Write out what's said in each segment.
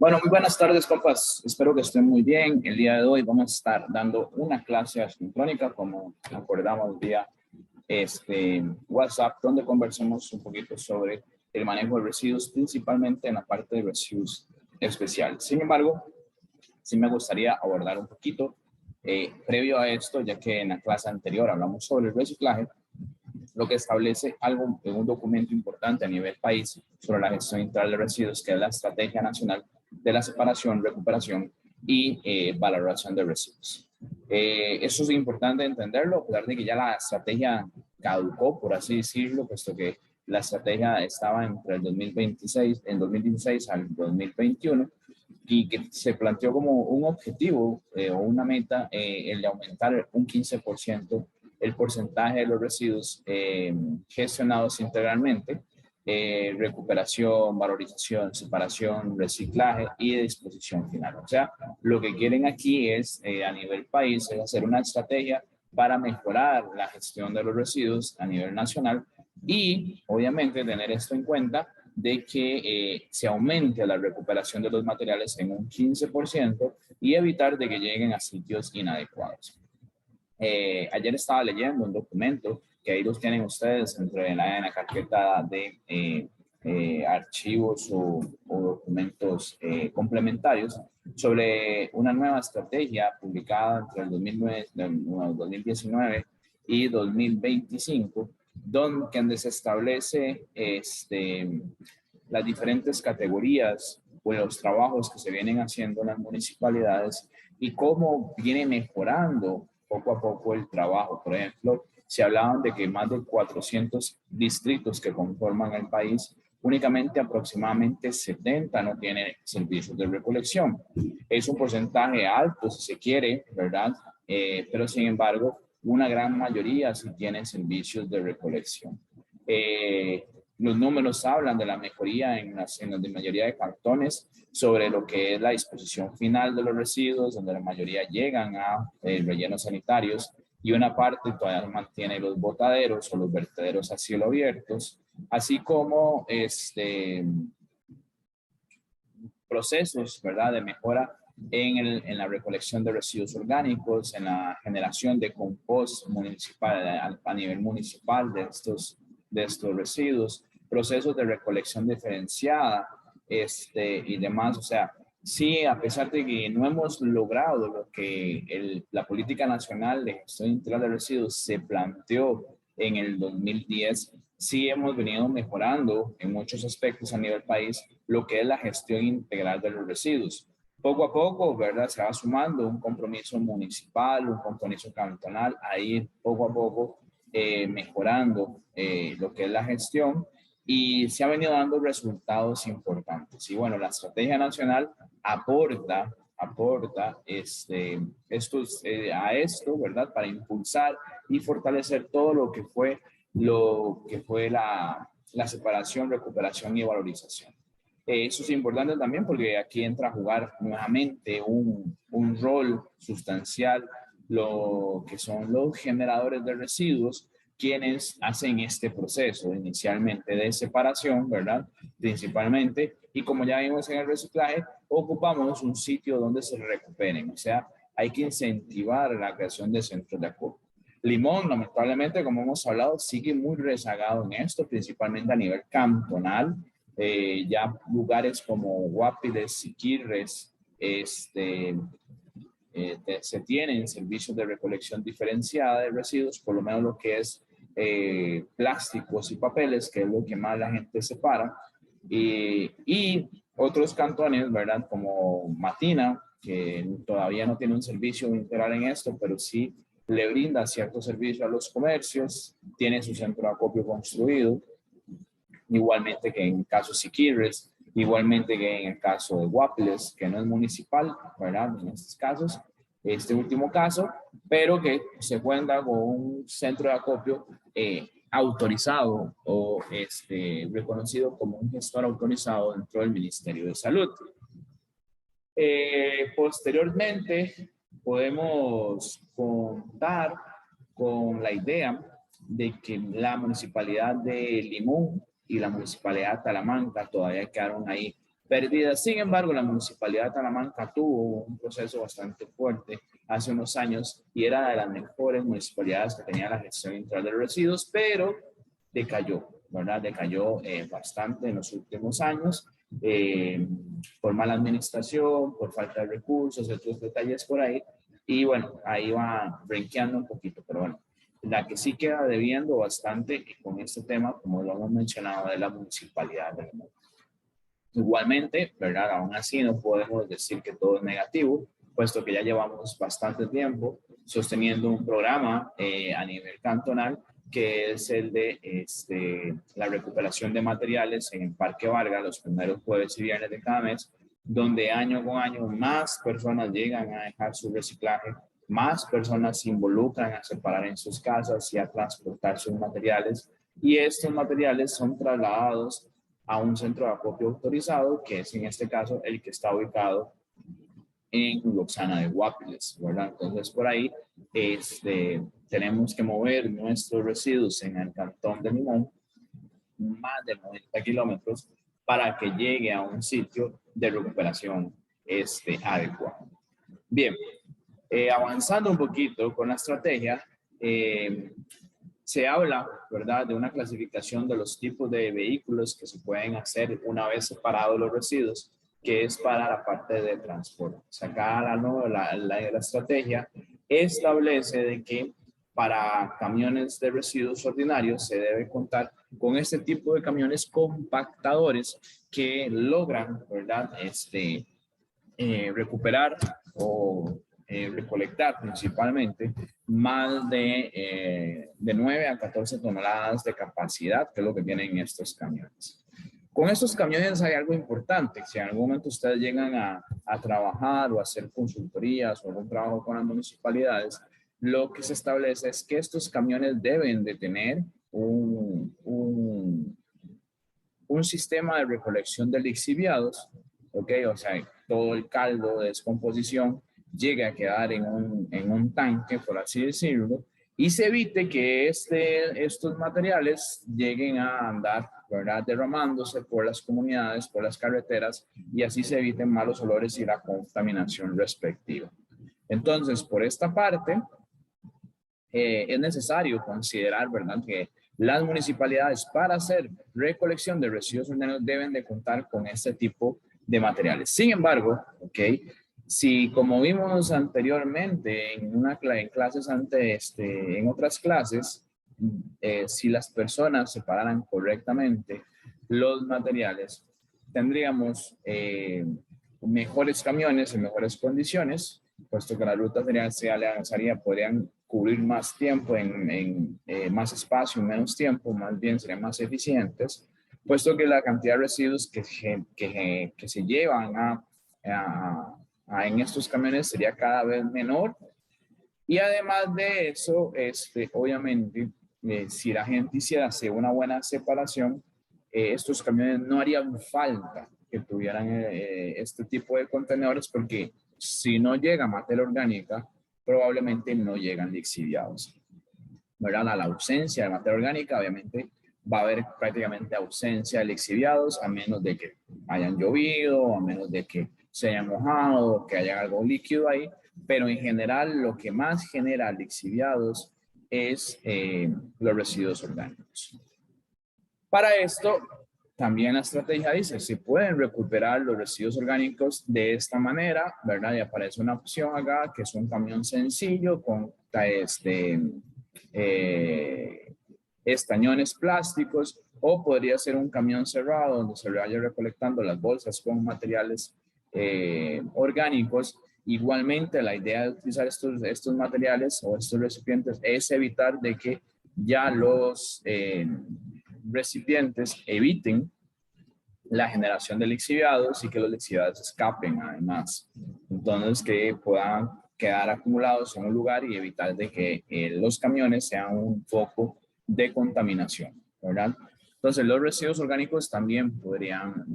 Bueno, muy buenas tardes, compas. Espero que estén muy bien. El día de hoy vamos a estar dando una clase asincrónica, como acordamos vía WhatsApp, donde conversamos un poquito sobre el manejo de residuos, principalmente en la parte de residuos especiales. Sin embargo, sí me gustaría abordar un poquito previo a esto, ya que en la clase anterior hablamos sobre el reciclaje, lo que establece algo en un documento importante a nivel país sobre la gestión integral de residuos, que es la Estrategia Nacional de la Separación, Recuperación y Valoración de Residuos. Eso es importante entenderlo, a pesar de que ya la estrategia caducó, por así decirlo, puesto que la estrategia estaba entre el 2016 al 2021, y que se planteó como un objetivo o una meta el de aumentar un 15% el porcentaje de los residuos gestionados integralmente, recuperación, valorización, separación, reciclaje y disposición final. O sea, lo que quieren aquí es, a nivel país, es hacer una estrategia para mejorar la gestión de los residuos a nivel nacional y, obviamente, tener esto en cuenta de que se aumente la recuperación de los materiales en un 15% y evitar de que lleguen a sitios inadecuados. Ayer estaba leyendo un documento que ahí los tienen ustedes dentro de la carpeta de archivos o documentos complementarios sobre una nueva estrategia publicada entre el 2019 y 2025, donde se establece las diferentes categorías o los trabajos que se vienen haciendo en las municipalidades y cómo viene mejorando poco a poco el trabajo. Por ejemplo, se hablaban de que más de 400 distritos que conforman el país, únicamente aproximadamente 70 no tienen servicios de recolección. Es un porcentaje alto, si se quiere, ¿verdad? Pero sin embargo, una gran mayoría sí tienen servicios de recolección. Los números hablan de la mejoría en la mayoría de cantones sobre lo que es la disposición final de los residuos, donde la mayoría llegan a rellenos sanitarios y una parte todavía mantiene los botaderos o los vertederos a cielo abiertos, así como procesos, ¿verdad?, de mejora en la recolección de residuos orgánicos, en la generación de compost municipal a nivel municipal de estos residuos, procesos de recolección diferenciada y demás. O sea, sí, a pesar de que no hemos logrado lo que la política nacional de gestión integral de residuos se planteó en el 2010, sí hemos venido mejorando en muchos aspectos a nivel país lo que es la gestión integral de los residuos. Poco a poco, ¿verdad? Se va sumando un compromiso municipal, un compromiso cantonal, a ir poco a poco mejorando lo que es la gestión y se ha venido dando resultados importantes. Y bueno, la estrategia nacional aporta a esto, ¿verdad? Para impulsar y fortalecer todo lo que fue la separación, recuperación y valorización. Eso es importante también porque aquí entra a jugar nuevamente un rol sustancial lo que son los generadores de residuos, quienes hacen este proceso inicialmente de separación, ¿verdad? Principalmente, y como ya vimos en el reciclaje, ocupamos un sitio donde se recuperen, o sea, hay que incentivar la creación de centros de acopio. Limón, lamentablemente, como hemos hablado, sigue muy rezagado en esto, principalmente a nivel cantonal. Ya lugares como Guapiles, Siquirres, se tienen servicios de recolección diferenciada de residuos, por lo menos lo que es plásticos y papeles, que es lo que más la gente separa. Y otros cantones, ¿verdad? Como Matina, que todavía no tiene un servicio integral en esto, pero sí le brinda cierto servicio a los comercios, tiene su centro de acopio construido, igualmente que en el caso de Siquirres, igualmente que en el caso de Guapiles, que no es municipal, ¿verdad? En estos casos, este último caso, pero que se cuenta con un centro de acopio autorizado o reconocido como un gestor autorizado dentro del Ministerio de Salud. Posteriormente, podemos contar con la idea de que la municipalidad de Limón y la municipalidad de Talamanca todavía quedaron ahí pérdidas. Sin embargo, la Municipalidad de Talamanca tuvo un proceso bastante fuerte hace unos años y era de las mejores municipalidades que tenía la gestión integral de residuos, pero decayó, ¿verdad? Decayó bastante en los últimos años por mala administración, por falta de recursos, otros detalles por ahí. Y bueno, ahí va brinqueando un poquito, pero bueno, la que sí queda debiendo bastante con este tema, como lo hemos mencionado, de la Municipalidad de Limón. Igualmente, ¿verdad? Aún así no podemos decir que todo es negativo, puesto que ya llevamos bastante tiempo sosteniendo un programa a nivel cantonal que es el de la recuperación de materiales en el Parque Vargas los primeros jueves y viernes de cada mes, donde año con año más personas llegan a dejar su reciclaje, más personas se involucran a separar en sus casas y a transportar sus materiales, y estos materiales son trasladados a un centro de acopio autorizado, que es en este caso el que está ubicado en Loxana de Guapiles, ¿verdad? Entonces por ahí tenemos que mover nuestros residuos en el cantón de Limón más de 90 kilómetros para que llegue a un sitio de recuperación adecuado. Bien, avanzando un poquito con la estrategia, se habla, ¿verdad?, de una clasificación de los tipos de vehículos que se pueden hacer una vez separados los residuos, que es para la parte de transporte. O sea, acá la estrategia establece de que para camiones de residuos ordinarios se debe contar con este tipo de camiones compactadores que logran, ¿verdad?, recuperar o recolectar principalmente más de 9 a 14 toneladas de capacidad, que es lo que tienen estos camiones. Con estos camiones hay algo importante. Si en algún momento ustedes llegan a trabajar o a hacer consultorías o algún trabajo con las municipalidades, lo que se establece es que estos camiones deben de tener un sistema de recolección de lixiviados, ¿ok? O sea, todo el caldo de descomposición llega a quedar en un tanque, por así decirlo, y se evite que estos materiales lleguen a andar, ¿verdad?, derramándose por las comunidades, por las carreteras, y así se eviten malos olores y la contaminación respectiva. Entonces, por esta parte, es necesario considerar, ¿verdad?, que las municipalidades para hacer recolección de residuos urbanos deben de contar con este tipo de materiales. Sin embargo, ¿ok? Si como vimos anteriormente en clases en otras clases, si las personas separaran correctamente los materiales, tendríamos mejores camiones en mejores condiciones, puesto que las rutas se avanzaría, podrían cubrir más tiempo en más espacio, en menos tiempo, más bien serían más eficientes, puesto que la cantidad de residuos que se llevan en estos camiones sería cada vez menor. Y además de eso, obviamente, si la gente hiciera hacer una buena separación, estos camiones no harían falta que tuvieran este tipo de contenedores, porque si no llega materia orgánica, probablemente no llegan lixiviados. ¿Verdad? A la ausencia de materia orgánica, obviamente, va a haber prácticamente ausencia de lixiviados, a menos de que hayan llovido, a menos de que se hayan mojado, que haya algo líquido ahí, pero en general lo que más genera lixiviados es los residuos orgánicos. Para esto, también la estrategia dice, se pueden recuperar los residuos orgánicos de esta manera, ¿verdad? Y aparece una opción acá, que es un camión sencillo con estañones plásticos, o podría ser un camión cerrado donde se vaya recolectando las bolsas con materiales orgánicos. Igualmente, la idea de utilizar estos materiales o estos recipientes es evitar de que ya los recipientes eviten la generación de lixiviados y que los lixiviados escapen además. Entonces, que puedan quedar acumulados en un lugar y evitar de que los camiones sean un foco de contaminación, ¿verdad? Entonces, los residuos orgánicos también podrían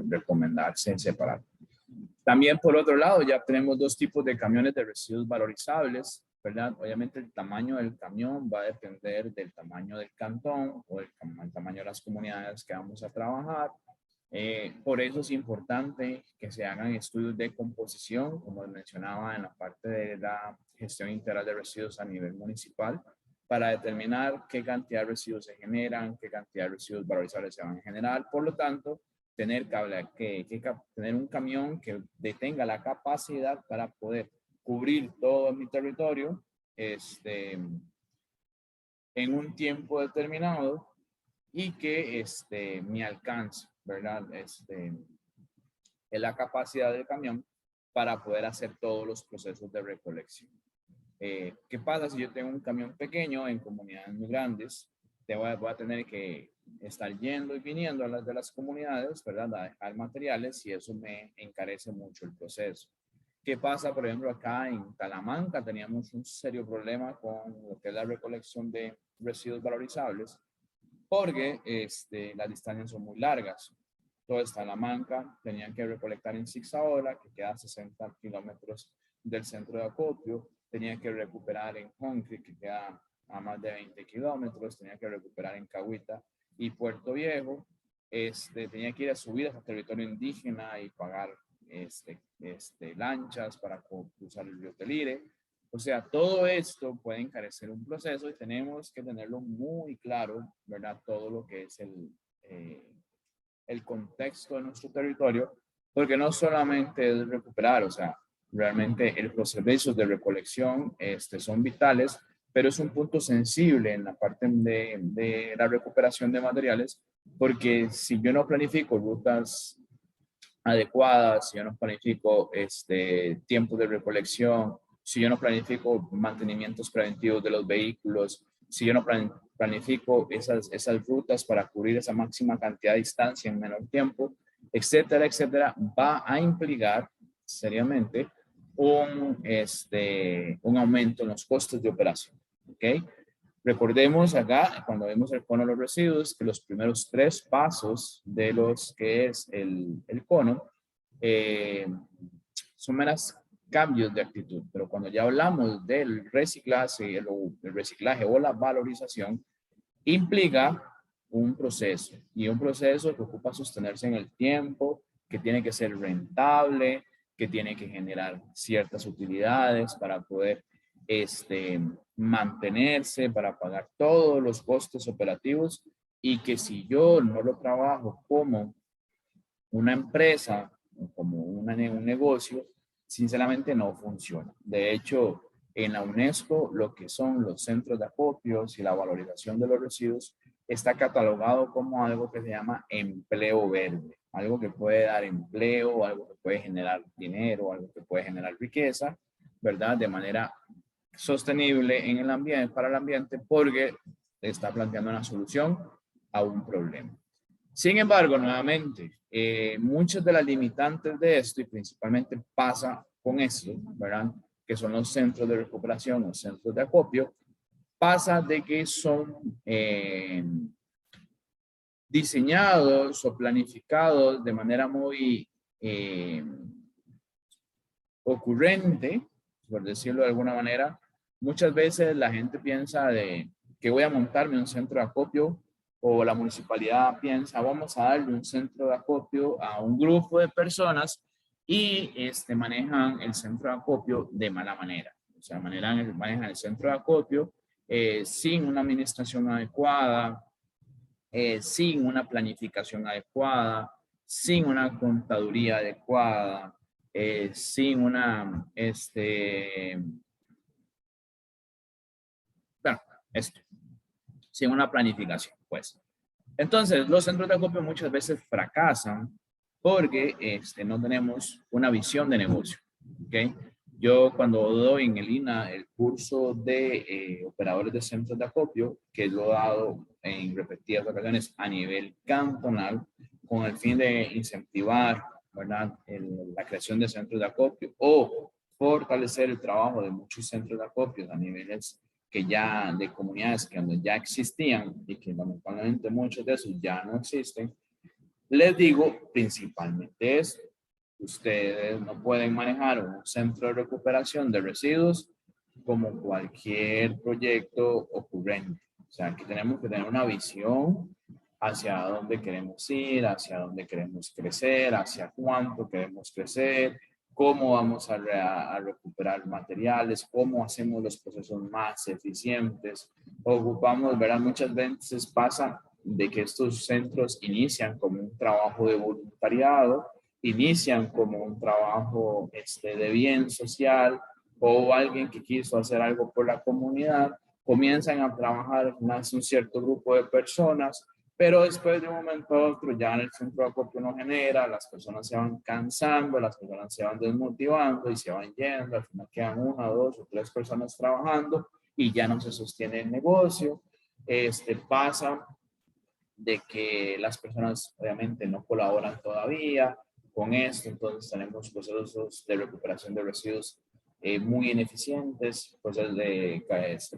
recomendarse separar. También, por otro lado, ya tenemos dos tipos de camiones de residuos valorizables, ¿verdad? Obviamente el tamaño del camión va a depender del tamaño del cantón o el tamaño de las comunidades que vamos a trabajar. Por eso es importante que se hagan estudios de composición, como mencionaba en la parte de la gestión integral de residuos a nivel municipal, para determinar qué cantidad de residuos se generan, qué cantidad de residuos valorizables se van a generar. Por lo tanto, tener un camión que tenga la capacidad para poder cubrir todo mi territorio en un tiempo determinado y que mi alcance, ¿verdad? Es la capacidad del camión para poder hacer todos los procesos de recolección. ¿Qué pasa si yo tengo un camión pequeño en comunidades muy grandes? Voy a tener que estar yendo y viniendo a las de las comunidades, ¿verdad? A dejar materiales y eso me encarece mucho el proceso. ¿Qué pasa, por ejemplo, acá en Talamanca? Teníamos un serio problema con lo que es la recolección de residuos valorizables porque las distancias son muy largas. Todo está en Talamanca, tenían que recolectar en Zigzaola, que queda a 60 kilómetros del centro de acopio, tenían que recuperar en Concrete, que queda a más de 20 kilómetros, tenían que recuperar en Cahuita y Puerto Viejo, tenía que ir a subir hasta territorio indígena y pagar lanchas para cruzar el río Telire. O sea, todo esto puede encarecer un proceso y tenemos que tenerlo muy claro, ¿verdad? Todo lo que es el contexto de nuestro territorio, porque no solamente es recuperar, o sea, realmente los servicios de recolección son vitales, pero es un punto sensible en la parte de la recuperación de materiales, porque si yo no planifico rutas adecuadas, si yo no planifico tiempos de recolección, si yo no planifico mantenimientos preventivos de los vehículos, si yo no planifico esas rutas para cubrir esa máxima cantidad de distancia en menor tiempo, etcétera, etcétera, va a implicar seriamente un aumento en los costos de operación. ¿Ok? Recordemos acá, cuando vemos el cono de los residuos, que los primeros 3 pasos de los que es el cono son meros cambios de actitud. Pero cuando ya hablamos del reciclaje, el reciclaje o la valorización, implica un proceso y un proceso que ocupa sostenerse en el tiempo, que tiene que ser rentable, que tiene que generar ciertas utilidades para poder mantenerse, para pagar todos los costos operativos y que si yo no lo trabajo como una empresa, como un negocio, sinceramente no funciona. De hecho, en la UNESCO, lo que son los centros de acopios y la valorización de los residuos está catalogado como algo que se llama empleo verde, algo que puede dar empleo, algo que puede generar dinero, algo que puede generar riqueza, ¿verdad? De manera sostenible en el ambiente, para el ambiente, porque está planteando una solución a un problema. Sin embargo, nuevamente, muchas de las limitantes de esto, y principalmente pasa con esto, ¿verdad? Que son los centros de recuperación, los centros de acopio, pasa de que son diseñados o planificados de manera muy ocurrente, por decirlo de alguna manera. Muchas veces la gente piensa de que voy a montarme un centro de acopio o la municipalidad piensa vamos a darle un centro de acopio a un grupo de personas y manejan el centro de acopio de mala manera. O sea, manejan el centro de acopio sin una administración adecuada, sin una planificación adecuada, sin una contaduría adecuada, sin una, bueno, sin una planificación, pues. Entonces, los centros de acopio muchas veces fracasan porque no tenemos una visión de negocio, ¿ok? Yo cuando doy en el INA el curso de operadores de centros de acopio, que lo he dado en repetidas ocasiones a nivel cantonal, con el fin de incentivar, ¿verdad? La creación de centros de acopio o fortalecer el trabajo de muchos centros de acopio a niveles que ya de comunidades que ya existían y que lamentablemente muchos de esos ya no existen, les digo principalmente esto. Ustedes no pueden manejar un centro de recuperación de residuos como cualquier proyecto ocurrente. O sea, que tenemos que tener una visión hacia dónde queremos ir, hacia dónde queremos crecer, hacia cuánto queremos crecer, cómo vamos a recuperar materiales, cómo hacemos los procesos más eficientes. Ocupamos, ¿verdad? Muchas veces pasa de que estos centros inician como un trabajo de voluntariado, inician como un trabajo de bien social, o alguien que quiso hacer algo por la comunidad, comienzan a trabajar más un cierto grupo de personas, pero después de un momento a otro ya en el centro de acopio no genera, las personas se van cansando, las personas se van desmotivando y se van yendo, al final quedan 1, 2 o 3 personas trabajando y ya no se sostiene el negocio. Pasa de que las personas obviamente no colaboran todavía con esto, entonces tenemos procesos de recuperación de residuos muy ineficientes, pues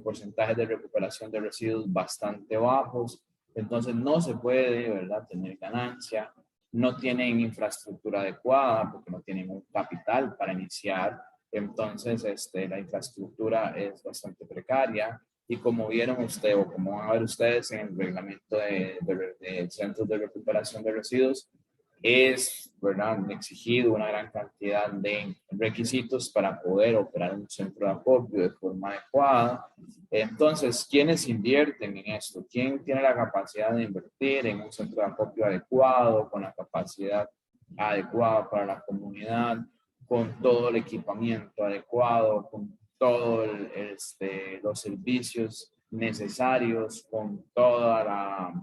porcentaje de recuperación de residuos bastante bajos, entonces no se puede, ¿verdad?, tener ganancia, no tienen infraestructura adecuada porque no tienen un capital para iniciar, entonces la infraestructura es bastante precaria. Y como vieron ustedes, o como van a ver ustedes en el reglamento de centros de recuperación de residuos, es, ¿verdad?, exigido una gran cantidad de requisitos para poder operar un centro de acopio de forma adecuada. Entonces, ¿quiénes invierten en esto? ¿Quién tiene la capacidad de invertir en un centro de acopio adecuado, con la capacidad adecuada para la comunidad, con todo el equipamiento adecuado, con todos los servicios necesarios, con toda la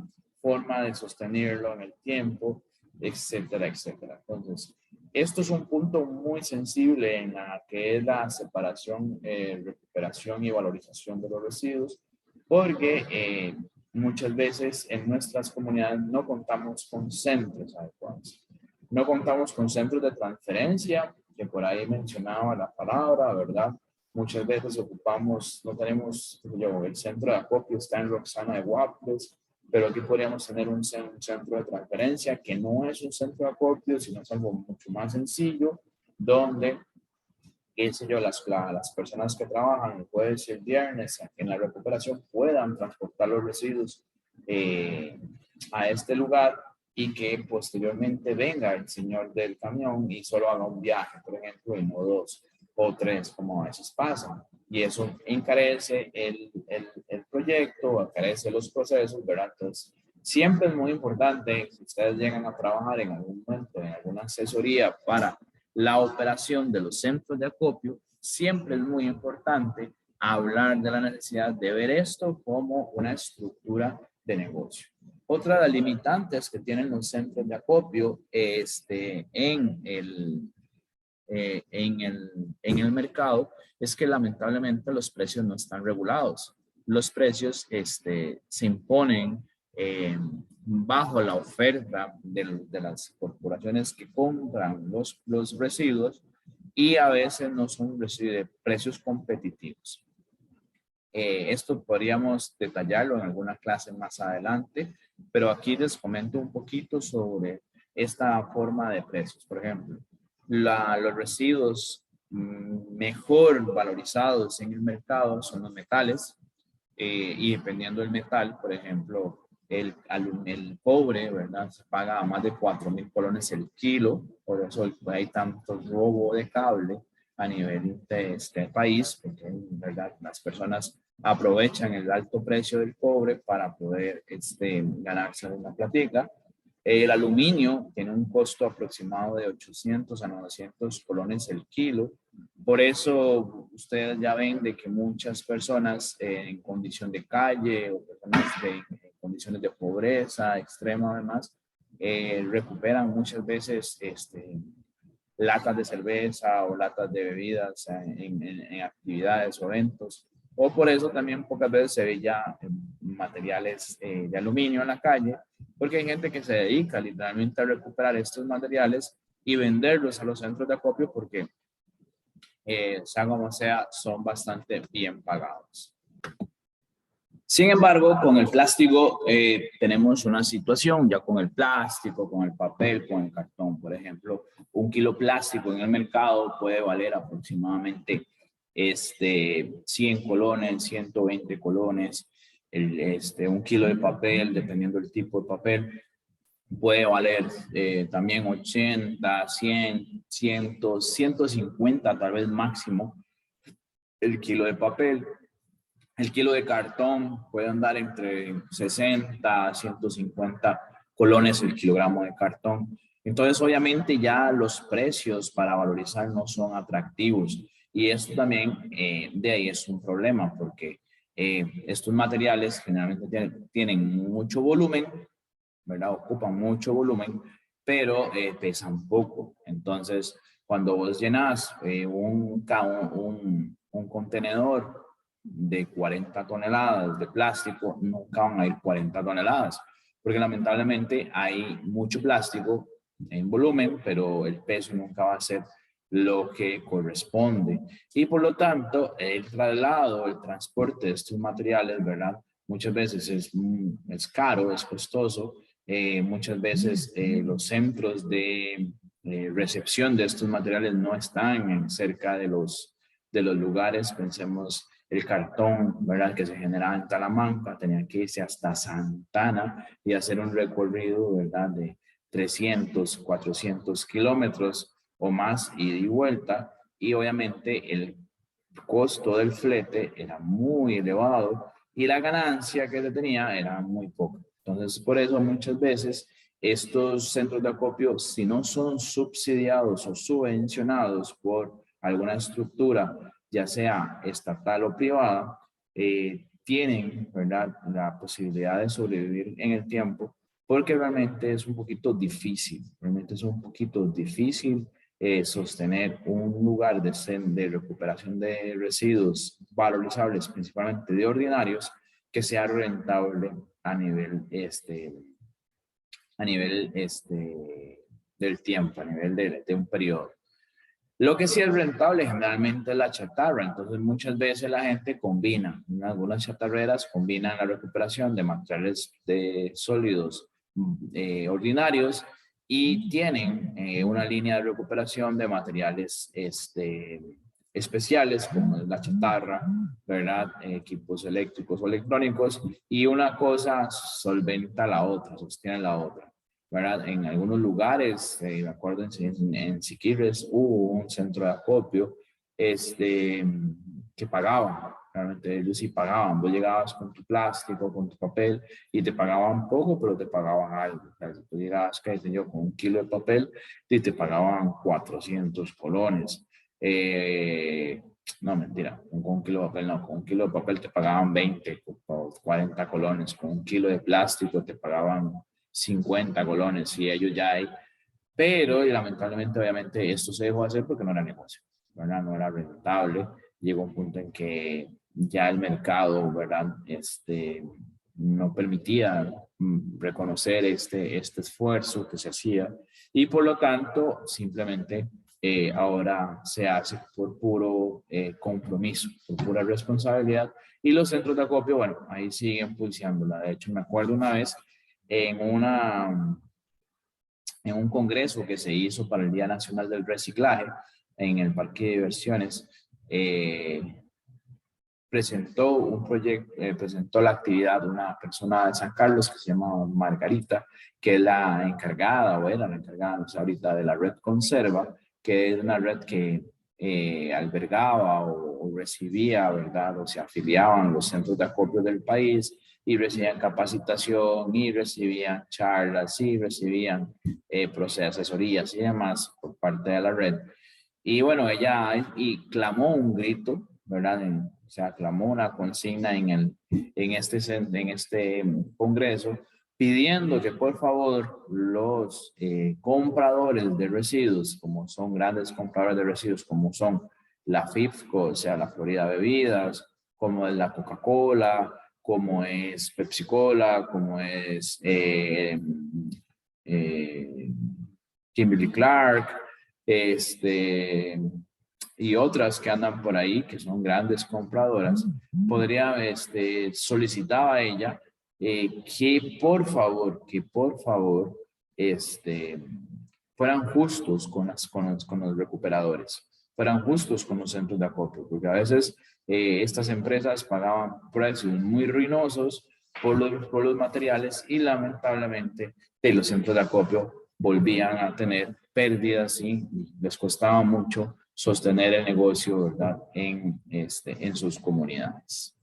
forma de sostenerlo en el tiempo, etcétera, etcétera? Entonces, esto es un punto muy sensible en la que es la separación, recuperación y valorización de los residuos, porque muchas veces en nuestras comunidades no contamos con centros adecuados. No contamos con centros de transferencia, que por ahí mencionaba la palabra, ¿verdad? Muchas veces ocupamos, no tenemos, el centro de acopio está en Roxana de Guaples, pero aquí podríamos tener un centro de transferencia que no es un centro de acopio, sino es algo mucho más sencillo, donde, qué sé yo, las personas que trabajan el jueves y el viernes en la recuperación puedan transportar los residuos a este lugar y que posteriormente venga el señor del camión y solo haga un viaje, por ejemplo, y no 2 o 3, como a veces pasa. Y eso encarece el proyecto, encarece los procesos, ¿verdad? Entonces, siempre es muy importante, si ustedes llegan a trabajar en algún momento, en alguna asesoría para la operación de los centros de acopio, siempre es muy importante hablar de la necesidad de ver esto como una estructura de negocio. Otra de las limitantes que tienen los centros de acopio en el mercado es que lamentablemente los precios no están regulados. Los precios se imponen bajo la oferta de las corporaciones que compran los residuos y a veces no son precios competitivos. Esto podríamos detallarlo en alguna clase más adelante, pero aquí les comento un poquito sobre esta forma de precios. Por ejemplo, los residuos mejor valorizados en el mercado son los metales, y dependiendo del metal, por ejemplo, el cobre, ¿verdad? Se paga a más de 4.000 colones el kilo, por eso hay tanto robo de cable a nivel de este país, porque, ¿verdad?, las personas aprovechan el alto precio del cobre para poder ganarse una platica. El aluminio tiene un costo aproximado de 800 a 900 colones el kilo. Por eso ustedes ya ven de que muchas personas en condición de calle o personas en condiciones de pobreza extrema además, recuperan muchas veces latas de cerveza o latas de bebidas en actividades o eventos. O por eso también pocas veces se ve ya materiales de aluminio en la calle, porque hay gente que se dedica literalmente a recuperar estos materiales y venderlos a los centros de acopio porque, sea como sea, son bastante bien pagados. Sin embargo, con el plástico tenemos una situación, ya con el plástico, con el papel, con el cartón. Por ejemplo, un kilo plástico en el mercado puede valer aproximadamente 100 colones, 120 colones. un kilo de papel, dependiendo del tipo de papel, puede valer también 80, 100, 100, 150 tal vez máximo el kilo de papel. El kilo de cartón puede andar entre 60 a 150 colones el kilogramo de cartón. Entonces, obviamente ya los precios para valorizar no son atractivos. Y esto también de ahí es un problema porque estos materiales generalmente tienen mucho volumen, ¿verdad? Ocupan mucho volumen, pero pesan poco. Entonces, cuando vos llenas un contenedor de 40 toneladas de plástico, nunca van a ir 40 toneladas, porque lamentablemente hay mucho plástico en volumen, pero el peso nunca va a ser lo que corresponde. Y por lo tanto, el traslado, el transporte de estos materiales, ¿verdad? Muchas veces es caro, es costoso. Muchas veces los centros de recepción de estos materiales no están cerca de los lugares. Pensemos el cartón, ¿verdad? Que se generaba en Talamanca, tenía que irse hasta Santana y hacer un recorrido, ¿verdad? De 300, 400 kilómetros o más, ida y vuelta. Y obviamente el costo del flete era muy elevado y la ganancia que se tenía era muy poca. Entonces, por eso muchas veces estos centros de acopio, si no son subsidiados o subvencionados por alguna estructura, ya sea estatal o privada, tienen, ¿verdad?, la posibilidad de sobrevivir en el tiempo, porque realmente es un poquito difícil, sostener un lugar de recuperación de residuos valorizables, principalmente de ordinarios, que sea rentable a nivel del tiempo, a nivel de un periodo. Lo que sí es rentable generalmente es la chatarra, entonces muchas veces la gente combina, en algunas chatarreras combinan la recuperación de materiales de sólidos ordinarios y tienen una línea de recuperación de materiales especiales como es la chatarra, ¿verdad? Equipos eléctricos o electrónicos, y una cosa solventa la otra, sostiene la otra. ¿Verdad? En algunos lugares, me acuerdo en Siquirres hubo un centro de acopio que pagaban, realmente ellos sí pagaban. Vos llegabas con tu plástico, con tu papel y te pagaban poco, pero te pagaban algo. O sea, si tú llegabas, qué sé yo, con un kilo de papel y te pagaban 400 colones. No, mentira, con un kilo de papel no, con un kilo de papel te pagaban 20 o 40 colones, con un kilo de plástico te pagaban 50 colones y ellos ya hay, pero lamentablemente obviamente esto se dejó hacer porque no era negocio, ¿verdad? No era rentable. Llegó un punto en que ya el mercado, ¿verdad? No permitía reconocer este esfuerzo que se hacía y por lo tanto simplemente ahora se hace por puro compromiso, por pura responsabilidad, y los centros de acopio, bueno, ahí siguen pulseándola. De hecho, me acuerdo una vez en en un congreso que se hizo para el Día Nacional del Reciclaje en el Parque de Diversiones, presentó un proyecto, presentó la actividad de una persona de San Carlos que se llama Margarita, que es la encargada, o era la encargada, no sé ahorita, de la red Conserva, que es una red que albergaba o recibía, ¿verdad? O se afiliaban los centros de acopio del país y recibían capacitación y recibían charlas y recibían asesorías y demás por parte de la red. Y bueno, ella clamó un grito, ¿verdad? O sea, clamó una consigna en este congreso pidiendo que por favor los compradores de residuos, como son grandes compradores de residuos, como son la FIFCO, o sea, la Florida Bebidas, como es la Coca-Cola, como es Pepsi-Cola, como es Kimberly-Clark, y otras que andan por ahí, que son grandes compradoras, podría, solicitaba a ella que por favor, fueran justos con los recuperadores. fueran justos con los centros de acopio, porque a veces estas empresas pagaban precios muy ruinosos por los materiales y lamentablemente de los centros de acopio volvían a tener pérdidas y les costaba mucho sostener el negocio, ¿verdad? En sus comunidades.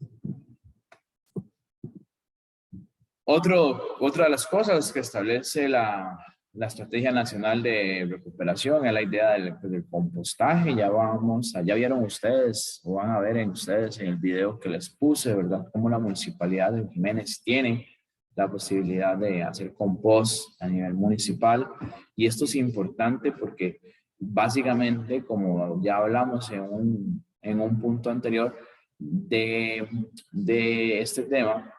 Otra de las cosas que establece la Estrategia Nacional de Recuperación es la idea del compostaje. Ya vieron ustedes, o van a ver en ustedes en el video que les puse, ¿verdad? Cómo la Municipalidad de Jiménez tiene la posibilidad de hacer compost a nivel municipal. Y esto es importante porque básicamente, como ya hablamos en un punto anterior de este tema,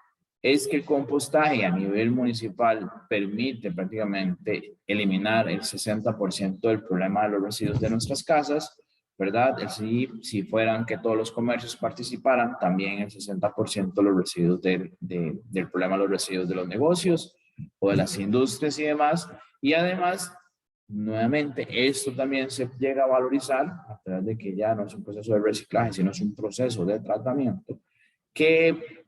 es que el compostaje a nivel municipal permite prácticamente eliminar el 60% del problema de los residuos de nuestras casas, ¿verdad? Si fueran que todos los comercios participaran, también el 60% de los residuos del problema de los residuos de los negocios o de las industrias y demás. Y además, nuevamente, esto también se llega a valorizar a través de que ya no es un proceso de reciclaje, sino es un proceso de tratamiento que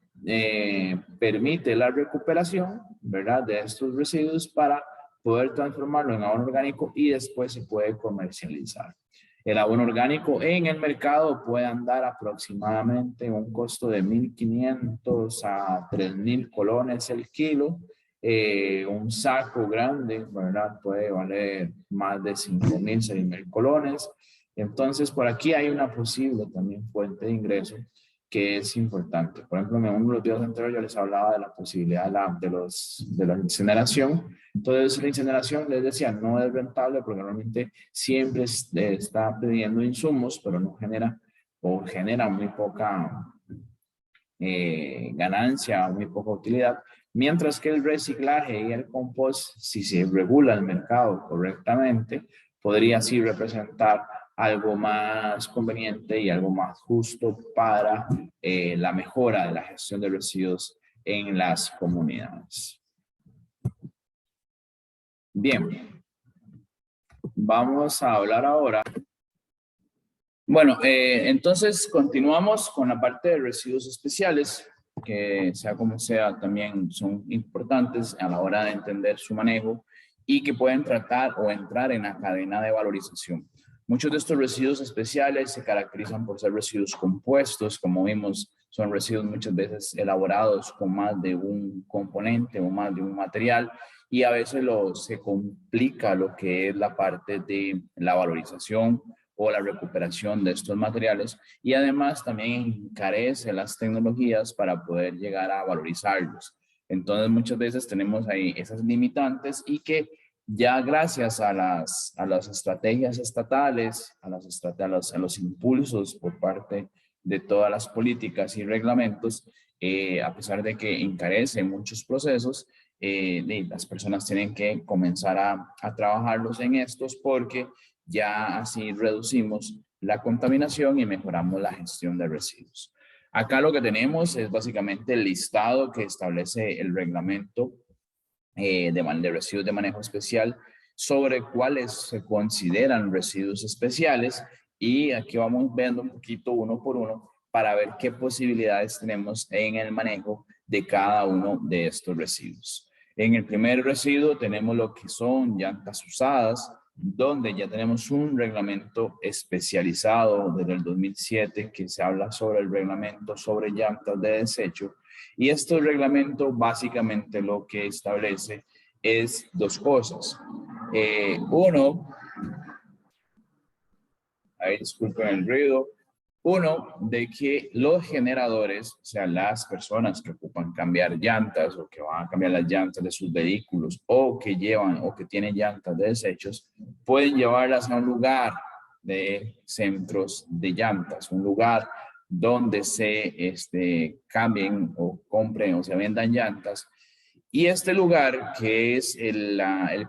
permite la recuperación, ¿verdad?, de estos residuos para poder transformarlo en abono orgánico y después se puede comercializar. El abono orgánico en el mercado puede andar aproximadamente un costo de 1.500 a 3.000 colones el kilo. Un saco grande, ¿verdad?, puede valer más de 5.000, 6.000 colones. Entonces, por aquí hay una posible también fuente de ingreso que es importante. Por ejemplo, en uno de los videos anteriores yo les hablaba de la posibilidad de la incineración. Entonces, la incineración, les decía, no es rentable porque normalmente siempre está pidiendo insumos, pero no genera o genera muy poca ganancia, muy poca utilidad. Mientras que el reciclaje y el compost, si se regula el mercado correctamente, podría así representar algo más conveniente y algo más justo para la mejora de la gestión de residuos en las comunidades. Bien, vamos a hablar ahora. Bueno, entonces continuamos con la parte de residuos especiales, que sea como sea también son importantes a la hora de entender su manejo y que pueden tratar o entrar en la cadena de valorización. Muchos de estos residuos especiales se caracterizan por ser residuos compuestos, como vimos, son residuos muchas veces elaborados con más de un componente o más de un material y a veces se complica lo que es la parte de la valorización o la recuperación de estos materiales y además también encarece las tecnologías para poder llegar a valorizarlos. Entonces muchas veces tenemos ahí esas limitantes y que ya gracias a las estrategias estatales, a los impulsos por parte de todas las políticas y reglamentos, a pesar de que encarecen muchos procesos, las personas tienen que comenzar a trabajarlos en estos porque ya así reducimos la contaminación y mejoramos la gestión de residuos. Acá lo que tenemos es básicamente el listado que establece el reglamento de residuos de manejo especial sobre cuáles se consideran residuos especiales y aquí vamos viendo un poquito uno por uno para ver qué posibilidades tenemos en el manejo de cada uno de estos residuos. En el primer residuo tenemos lo que son llantas usadas, donde ya tenemos un reglamento especializado desde el 2007 que se habla sobre el reglamento sobre llantas de desecho. Y este reglamento básicamente lo que establece es dos cosas. Uno, ahí disculpen el ruido, uno, de que los generadores, o sea, las personas que ocupan cambiar llantas o que van a cambiar las llantas de sus vehículos o que llevan o que tienen llantas de desechos, pueden llevarlas a un lugar de centros de llantas, un lugar donde se cambien o compren o se vendan llantas. Y este lugar, que es el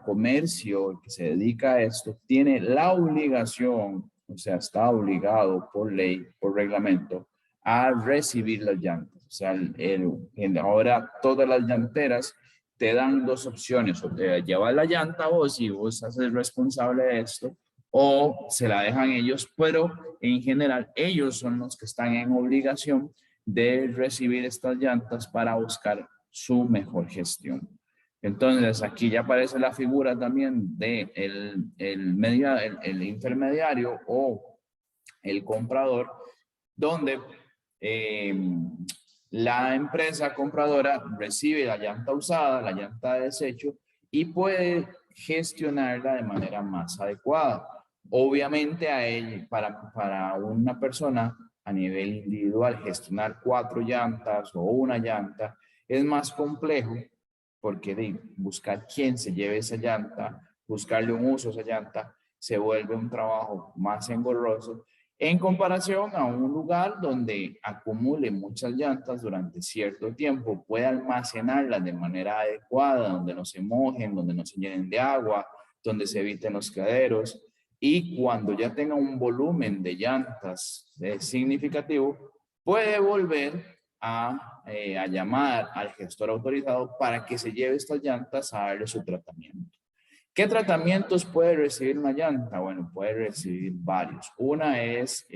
comercio que se dedica a esto, tiene la obligación, o sea, está obligado por ley, por reglamento, a recibir las llantas. O sea, ahora todas las llanteras te dan dos opciones, o te llevas la llanta vos y vos haces responsable de esto, o se la dejan ellos, pero en general ellos son los que están en obligación de recibir estas llantas para buscar su mejor gestión. Entonces aquí ya aparece la figura también de el intermediario o el comprador, donde la empresa compradora recibe la llanta usada, la llanta de desecho, y puede gestionarla de manera más adecuada. Obviamente para una persona a nivel individual gestionar 4 llantas o una llanta es más complejo, porque buscar quién se lleve esa llanta, buscarle un uso a esa llanta, se vuelve un trabajo más engorroso en comparación a un lugar donde acumule muchas llantas durante cierto tiempo, puede almacenarlas de manera adecuada, donde no se mojen, donde no se llenen de agua, donde se eviten los quedaderos, y cuando ya tenga un volumen de llantas significativo, puede volver a llamar al gestor autorizado para que se lleve estas llantas a darle su tratamiento. ¿Qué tratamientos puede recibir una llanta? Bueno, puede recibir varios. Una es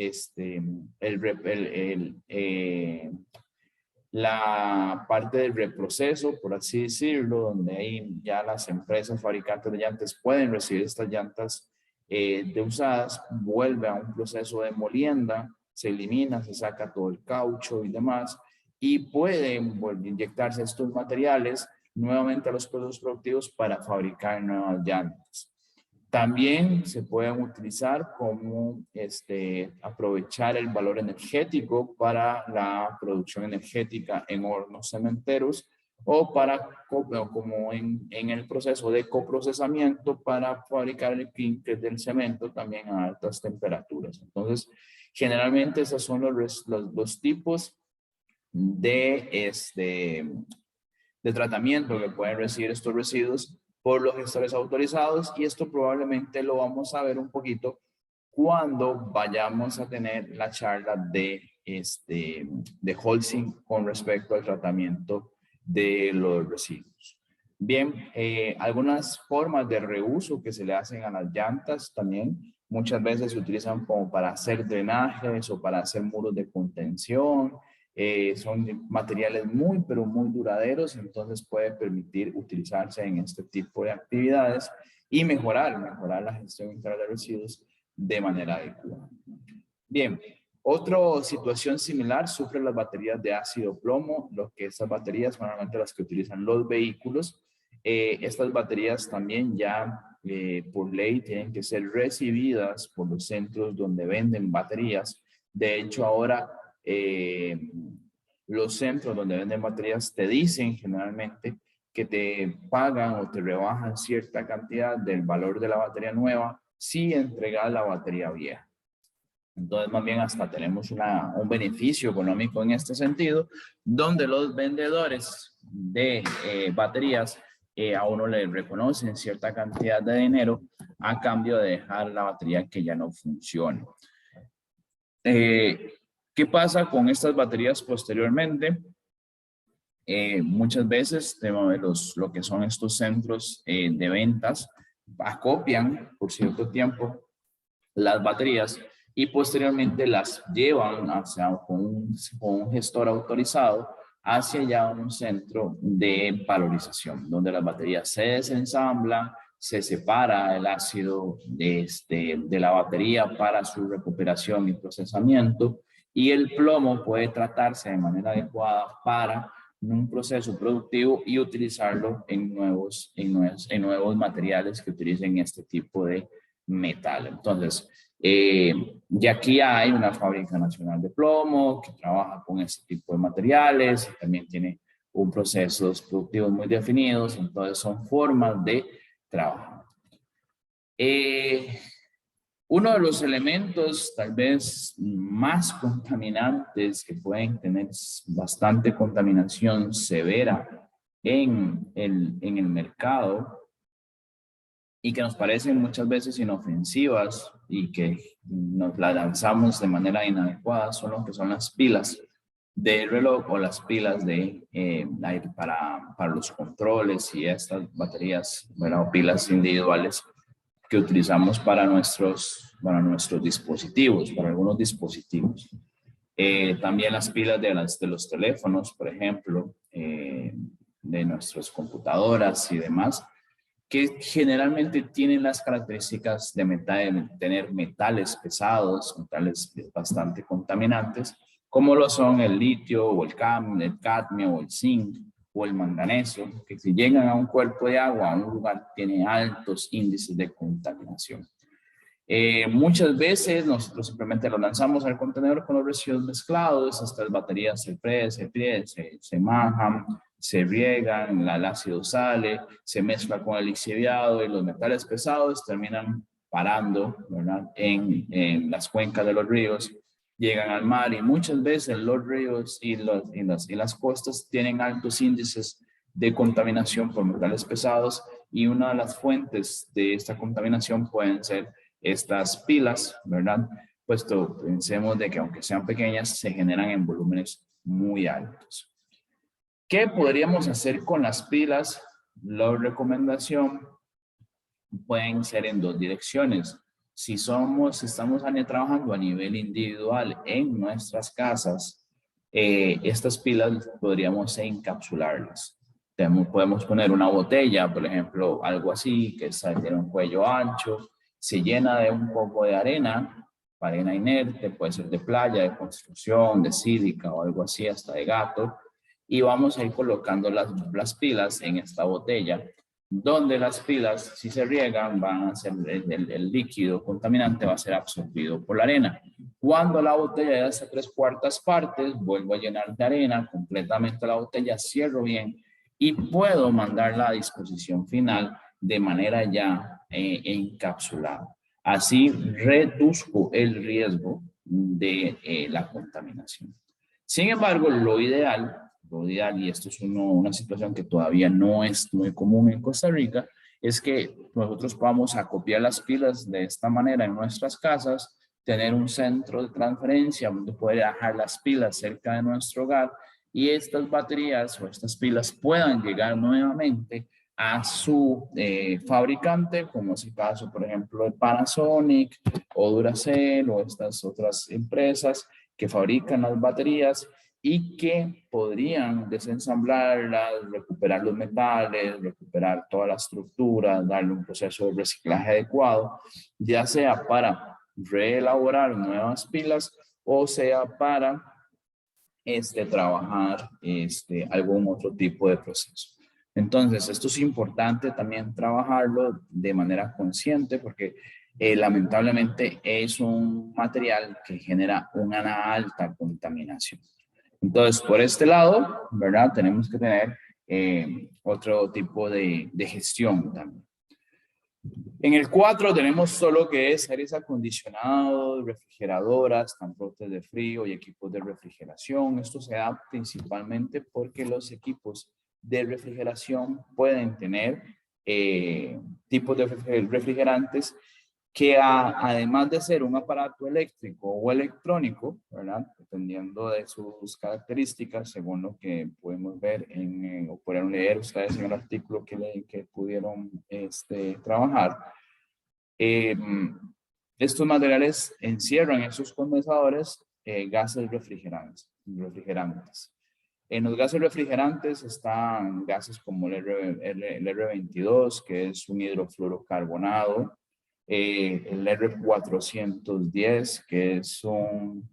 la parte del reproceso, por así decirlo, donde ahí ya las empresas fabricantes de llantas pueden recibir estas llantas de usadas, vuelve a un proceso de molienda, se elimina, se saca todo el caucho y demás, y pueden inyectarse estos materiales nuevamente a los procesos productivos para fabricar nuevas llantas. También se pueden utilizar como aprovechar el valor energético para la producción energética en hornos cementeros o para como en el proceso de coprocesamiento para fabricar el clinker del cemento también a altas temperaturas. Entonces, generalmente esos son los tipos de tratamiento que pueden recibir estos residuos por los gestores autorizados, y esto probablemente lo vamos a ver un poquito cuando vayamos a tener la charla de Holcim con respecto al tratamiento de los residuos. Bien, algunas formas de reuso que se le hacen a las llantas también muchas veces se utilizan como para hacer drenajes o para hacer muros de contención. Son materiales muy, pero muy duraderos, entonces puede permitir utilizarse en este tipo de actividades y mejorar la gestión integral de residuos de manera adecuada. Bien, otra situación similar sufre las baterías de ácido plomo, lo que estas baterías son normalmente las que utilizan los vehículos. Estas baterías también ya por ley tienen que ser recibidas por los centros donde venden baterías. De hecho, ahora los centros donde venden baterías te dicen generalmente que te pagan o te rebajan cierta cantidad del valor de la batería nueva si entregas la batería vieja. Entonces, más bien hasta tenemos un beneficio económico en este sentido, donde los vendedores de baterías a uno le reconocen cierta cantidad de dinero a cambio de dejar la batería que ya no funcione. ¿Qué pasa con estas baterías posteriormente? Muchas veces lo que son estos centros de ventas acopian por cierto tiempo las baterías y posteriormente las llevan con un gestor autorizado hacia ya un centro de valorización, donde las baterías se desensamblan, se separa el ácido de la batería para su recuperación y procesamiento, y el plomo puede tratarse de manera adecuada para un proceso productivo y utilizarlo en nuevos materiales que utilicen este tipo de metal. Entonces, y aquí hay una fábrica nacional de plomo que trabaja con este tipo de materiales, también tiene un procesos productivos muy definidos, entonces son formas de trabajo. Uno de los elementos tal vez más contaminantes que pueden tener bastante contaminación severa en el mercado y que nos parecen muchas veces inofensivas y que nos las lanzamos de manera inadecuada son lo que son las pilas de reloj o las pilas de para los controles y estas baterías, bueno, pilas individuales que utilizamos para nuestros dispositivos, para algunos dispositivos. También las pilas de los teléfonos, por ejemplo, de nuestras computadoras y demás, que generalmente tienen las características de tener metales pesados, metales bastante contaminantes, como lo son el litio o el cadmio o el zinc o el manganeso, que si llegan a un cuerpo de agua, a un lugar, tiene altos índices de contaminación. Muchas veces nosotros simplemente lo lanzamos al contenedor con los residuos mezclados, estas baterías se majan, se riegan, el ácido sale, se mezcla con el lixiviado y los metales pesados terminan parando, ¿verdad? En las cuencas de los ríos, llegan al mar y muchas veces los ríos y las costas tienen altos índices de contaminación por metales pesados y una de las fuentes de esta contaminación pueden ser estas pilas, ¿verdad? Puesto pensemos de que aunque sean pequeñas, se generan en volúmenes muy altos. ¿Qué podríamos hacer con las pilas? La recomendación pueden ser en dos direcciones. Si estamos trabajando a nivel individual en nuestras casas, estas pilas podríamos encapsularlas. Podemos poner una botella, por ejemplo, algo así, que tiene un cuello ancho, se llena de un poco de arena inerte, puede ser de playa, de construcción, de sílica o algo así, hasta de gato, y vamos a ir colocando las pilas en esta botella, donde las pilas, si se riegan, van a ser el líquido contaminante va a ser absorbido por la arena. Cuando la botella ya está 3/4 partes, vuelvo a llenar de arena completamente la botella, cierro bien y puedo mandarla a disposición final de manera ya encapsulada. Así reduzco el riesgo de la contaminación. Sin embargo, lo ideal, y esto es una situación que todavía no es muy común en Costa Rica, es que nosotros podamos acopiar las pilas de esta manera en nuestras casas, tener un centro de transferencia donde poder dejar las pilas cerca de nuestro hogar y estas baterías o estas pilas puedan llegar nuevamente a su fabricante, como es el caso, por ejemplo, de Panasonic o Duracell o estas otras empresas que fabrican las baterías y que podrían desensamblarlas, recuperar los metales, recuperar toda la estructura, darle un proceso de reciclaje adecuado, ya sea para reelaborar nuevas pilas o sea para trabajar algún otro tipo de proceso. Entonces, esto es importante también trabajarlo de manera consciente porque lamentablemente es un material que genera una alta contaminación. Entonces, por este lado, ¿verdad? Tenemos que tener otro tipo de gestión también. En el 4 tenemos solo que es aires acondicionados, refrigeradoras, tanques de frío y equipos de refrigeración. Esto se da principalmente porque los equipos de refrigeración pueden tener tipos de refrigerantes que además de ser un aparato eléctrico o electrónico, ¿verdad? Dependiendo de sus características, según lo que podemos ver o pudieron leer ustedes en el artículo que pudieron trabajar, estos materiales encierran en sus condensadores gases refrigerantes. En los gases refrigerantes están gases como el R22, que es un hidrofluorocarbonado, el R410, que es un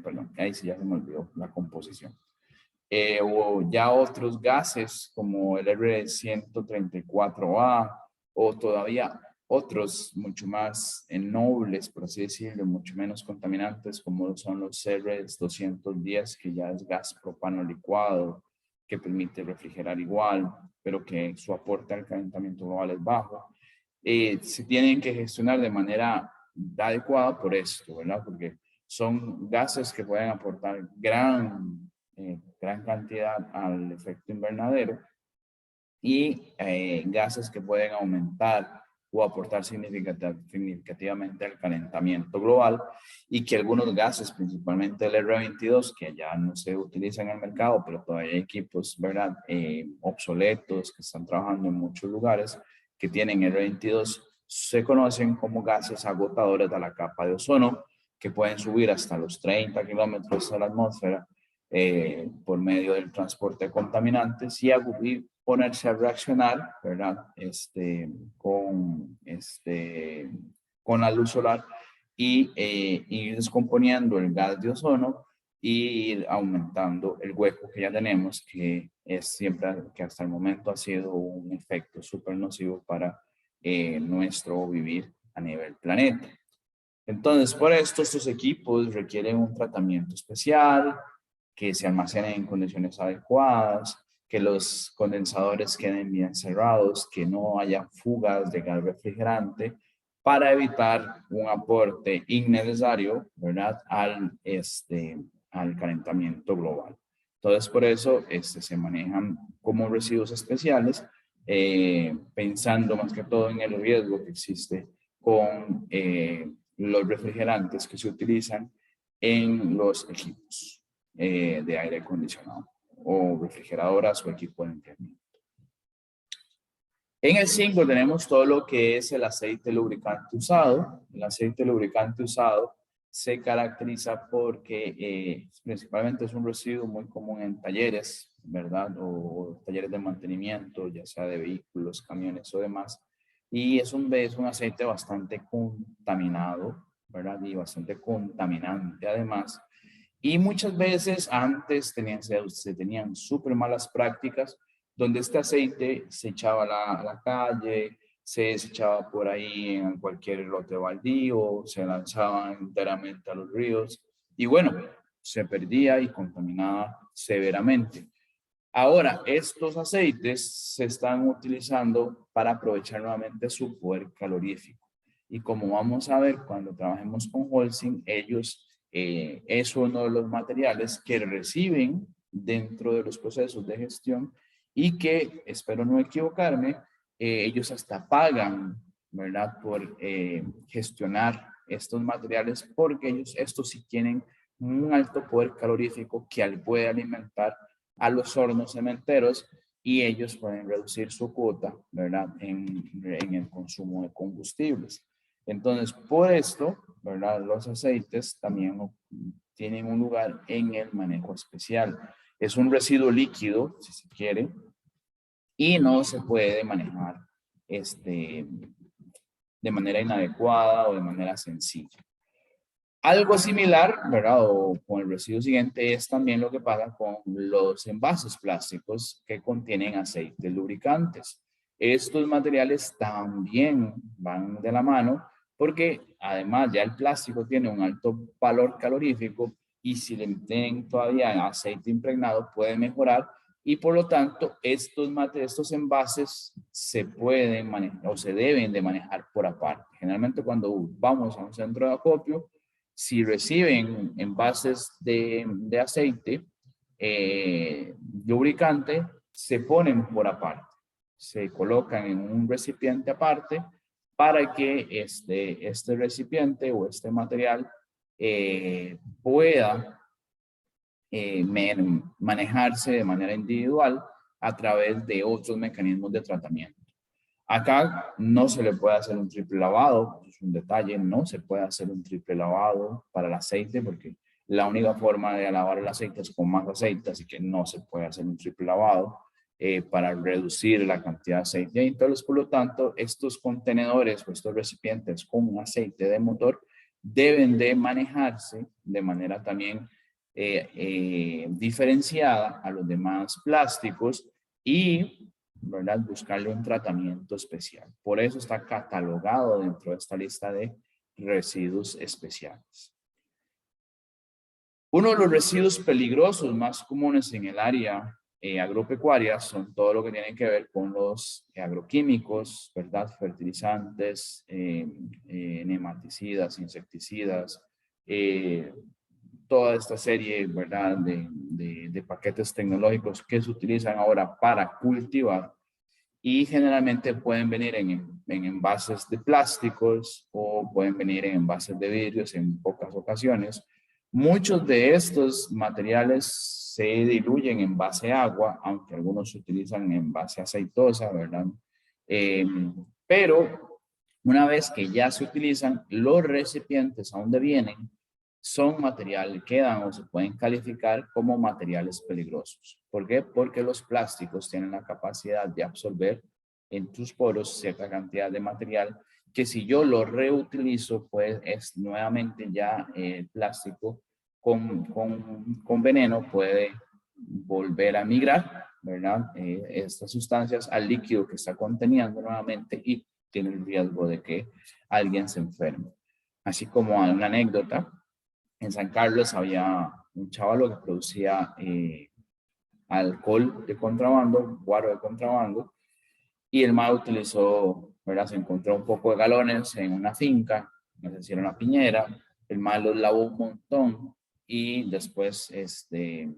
perdón, ahí sí ya se me olvidó la composición. O ya otros gases como el R134A o todavía otros mucho más nobles, por así decirlo, mucho menos contaminantes como son los R210, que ya es gas propano licuado, que permite refrigerar igual, pero que su aporte al calentamiento global es bajo. Se tienen que gestionar de manera adecuada por esto, ¿verdad? Porque son gases que pueden aportar gran cantidad al efecto invernadero y gases que pueden aumentar o aportar significativamente al calentamiento global, y que algunos gases, principalmente el R22, que ya no se utiliza en el mercado, pero todavía hay equipos, ¿verdad? Obsoletos que están trabajando en muchos lugares que tienen R22, se conocen como gases agotadores de la capa de ozono, que pueden subir hasta los 30 kilómetros a la atmósfera por medio del transporte de contaminantes y ponerse a reaccionar, ¿verdad? Con la luz solar y ir descomponiendo el gas de ozono y ir aumentando el hueco que ya tenemos, que es siempre, que hasta el momento ha sido un efecto súper nocivo para nuestro vivir a nivel planeta. Entonces, por esto, estos equipos requieren un tratamiento especial, que se almacenen en condiciones adecuadas, que los condensadores queden bien cerrados, que no haya fugas de gas refrigerante, para evitar un aporte innecesario, ¿verdad?, al calentamiento global. Entonces, por eso se manejan como residuos especiales, pensando más que todo en el riesgo que existe con los refrigerantes que se utilizan en los equipos de aire acondicionado o refrigeradoras o equipo de enfriamiento. En el 5 tenemos todo lo que es el aceite lubricante usado. El aceite lubricante usado se caracteriza porque principalmente es un residuo muy común en talleres, ¿verdad? O talleres de mantenimiento, ya sea de vehículos, camiones o demás. Y es un aceite bastante contaminado, ¿verdad? Y bastante contaminante además. Y muchas veces antes se tenían súper malas prácticas donde este aceite se echaba a la calle, se desechaba por ahí en cualquier lote baldío, se lanzaba enteramente a los ríos y bueno, se perdía y contaminaba severamente. Ahora, estos aceites se están utilizando para aprovechar nuevamente su poder calorífico. Y como vamos a ver cuando trabajemos con Holcim, ellos es uno de los materiales que reciben dentro de los procesos de gestión y que, espero no equivocarme, ellos hasta pagan, ¿verdad?, por gestionar estos materiales, porque estos sí tienen un alto poder calorífico que puede alimentar a los hornos cementeros y ellos pueden reducir su cuota, ¿verdad?, en el consumo de combustibles. Entonces, por esto, ¿verdad?, los aceites también tienen un lugar en el manejo especial. Es un residuo líquido, si se quiere, y no se puede manejar de manera inadecuada o de manera sencilla. Algo similar, ¿verdad? O con el residuo siguiente es también lo que pasa con los envases plásticos que contienen aceites lubricantes. Estos materiales también van de la mano porque además ya el plástico tiene un alto valor calorífico y si le meten todavía aceite impregnado puede mejorar y por lo tanto estos envases se pueden manejar o se deben de manejar por aparte. Generalmente cuando vamos a un centro de acopio, si reciben envases de aceite lubricante, se ponen por aparte, se colocan en un recipiente aparte para que este recipiente o este material pueda manejarse de manera individual a través de otros mecanismos de tratamiento. Acá no se le puede hacer un triple lavado, es un detalle, no se puede hacer un triple lavado para el aceite porque la única forma de lavar el aceite es con más aceite, así que no se puede hacer un triple lavado para reducir la cantidad de aceite. Y entonces, por lo tanto, estos contenedores o estos recipientes con aceite de motor deben de manejarse de manera también diferenciada a los demás plásticos y, ¿verdad?, buscarle un tratamiento especial. Por eso está catalogado dentro de esta lista de residuos especiales. Uno de los residuos peligrosos más comunes en el área agropecuaria son todo lo que tiene que ver con los agroquímicos, ¿verdad?, fertilizantes, nematicidas, insecticidas, toda esta serie, ¿verdad?, de paquetes tecnológicos que se utilizan ahora para cultivar y generalmente pueden venir en envases de plásticos o pueden venir en envases de vidrios en pocas ocasiones. Muchos de estos materiales se diluyen en base a agua, aunque algunos se utilizan en base aceitosa, ¿verdad? Pero una vez que ya se utilizan, los recipientes a donde vienen son materiales, quedan o se pueden calificar como materiales peligrosos. ¿Por qué? Porque los plásticos tienen la capacidad de absorber en tus poros cierta cantidad de material que si yo lo reutilizo, pues es nuevamente ya el plástico con veneno puede volver a migrar, ¿verdad? Estas sustancias al líquido que está conteniendo nuevamente y tiene el riesgo de que alguien se enferme. Así como una anécdota, en San Carlos había un chavalo que producía alcohol de contrabando, guaro de contrabando, y el mal utilizó, ¿verdad? Se encontró un poco de galones en una finca, no sé si era una piñera, el mal los lavó un montón y después se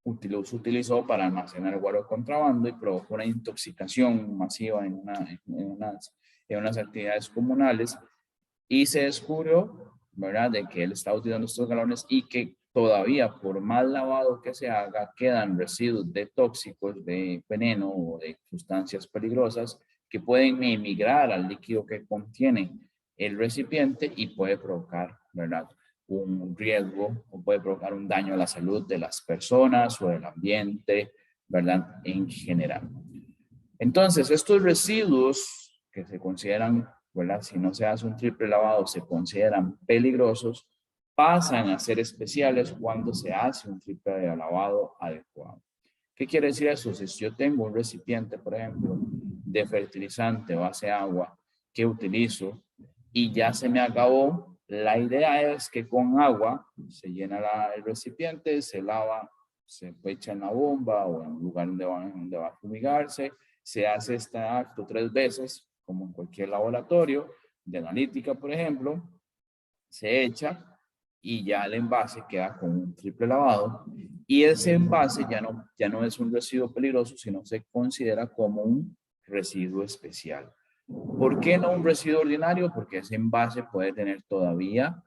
utilizó para almacenar el guaro de contrabando y provocó una intoxicación masiva en unas actividades comunales y se descubrió, ¿verdad?, de que él estaba utilizando estos galones y que todavía por mal lavado que se haga quedan residuos de tóxicos, de veneno o de sustancias peligrosas que pueden emigrar al líquido que contiene el recipiente y puede provocar, ¿verdad?, un riesgo o puede provocar un daño a la salud de las personas o del ambiente, ¿verdad?, en general. Entonces, estos residuos que se consideran, ¿verdad?, si no se hace un triple lavado, se consideran peligrosos, pasan a ser especiales cuando se hace un triple lavado adecuado. ¿Qué quiere decir eso? Si yo tengo un recipiente, por ejemplo, de fertilizante base agua que utilizo y ya se me acabó, la idea es que con agua se llena el recipiente, se lava, se echa en la bomba o en un lugar donde va a fumigarse. Se hace este acto 3 veces, como en cualquier laboratorio de analítica, por ejemplo, se echa y ya el envase queda con un triple lavado y ese envase ya no es un residuo peligroso, sino se considera como un residuo especial. ¿Por qué no un residuo ordinario? Porque ese envase puede tener todavía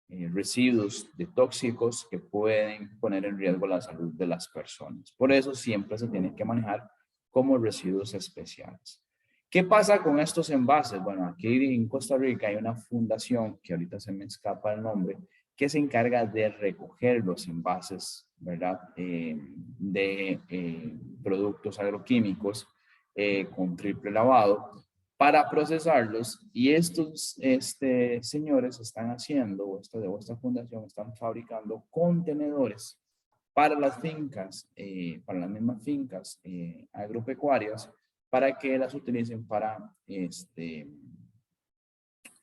residuos de tóxicos que pueden poner en riesgo la salud de las personas. Por eso siempre se tienen que manejar como residuos especiales. ¿Qué pasa con estos envases? Bueno, aquí en Costa Rica hay una fundación, que ahorita se me escapa el nombre, que se encarga de recoger los envases, ¿verdad? De productos agroquímicos con triple lavado para procesarlos y estos señores están haciendo, o esta fundación están fabricando contenedores para las fincas, para las mismas fincas agropecuarias, para que las utilicen para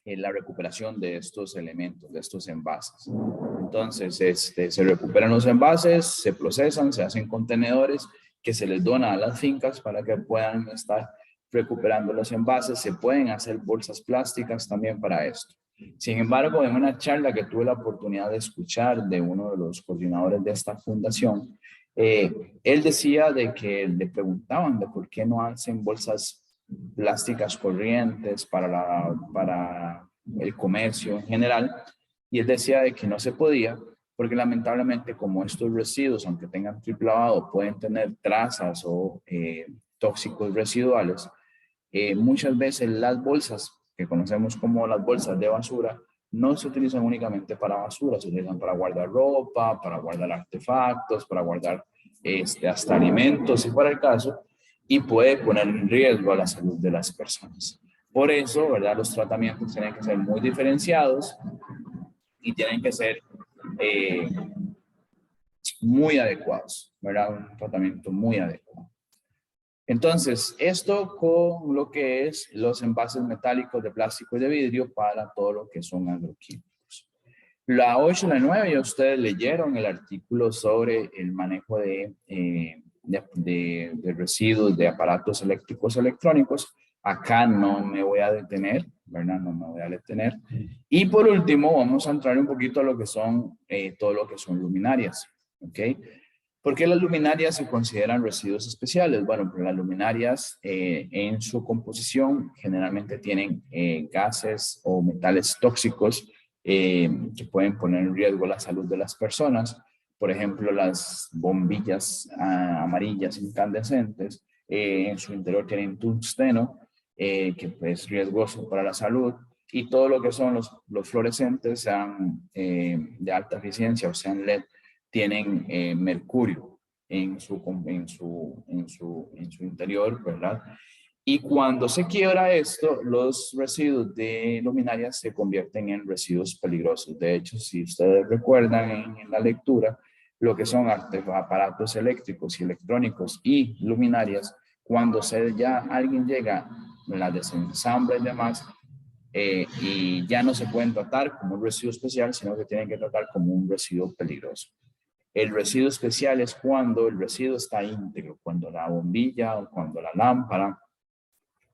la recuperación de estos elementos, de estos envases. Entonces, se recuperan los envases, se procesan, se hacen contenedores que se les dona a las fincas para que puedan estar recuperando los envases. Se pueden hacer bolsas plásticas también para esto. Sin embargo, en una charla que tuve la oportunidad de escuchar de uno de los coordinadores de esta fundación, él decía de que le preguntaban de por qué no hacen bolsas plásticas corrientes para el comercio en general, y él decía de que no se podía porque lamentablemente como estos residuos, aunque tengan triple lavado, pueden tener trazas o tóxicos residuales, muchas veces las bolsas que conocemos como las bolsas de basura no se utilizan únicamente para basura, se utilizan para guardar ropa, para guardar artefactos, para guardar hasta alimentos si fuera el caso, y puede poner en riesgo a la salud de las personas. Por eso, ¿verdad?, los tratamientos tienen que ser muy diferenciados y tienen que ser muy adecuados, ¿verdad? Un tratamiento muy adecuado. Entonces, esto con lo que es los envases metálicos de plástico y de vidrio para todo lo que son agroquímicos. La 8 y la 9, ya ustedes leyeron el artículo sobre el manejo de residuos de aparatos eléctricos electrónicos. Acá no me voy a detener, ¿verdad? No me voy a detener. Y por último, vamos a entrar un poquito a lo que son, todo lo que son luminarias, ¿ok? ¿Por qué las luminarias se consideran residuos especiales? Bueno, pues las luminarias en su composición generalmente tienen gases o metales tóxicos que pueden poner en riesgo la salud de las personas. Por ejemplo, las bombillas amarillas incandescentes en su interior tienen tungsteno, que es riesgoso para la salud. Y todo lo que son los fluorescentes, sean de alta eficiencia o sean LED, tienen mercurio en su interior, ¿verdad? Y cuando se quiebra esto, los residuos de luminarias se convierten en residuos peligrosos. De hecho, si ustedes recuerdan en la lectura, lo que son aparatos eléctricos y electrónicos y luminarias, cuando ya alguien llega, la desensambla y demás, y ya no se pueden tratar como un residuo especial, sino que tienen que tratar como un residuo peligroso. El residuo especial es cuando el residuo está íntegro, cuando la bombilla o cuando la lámpara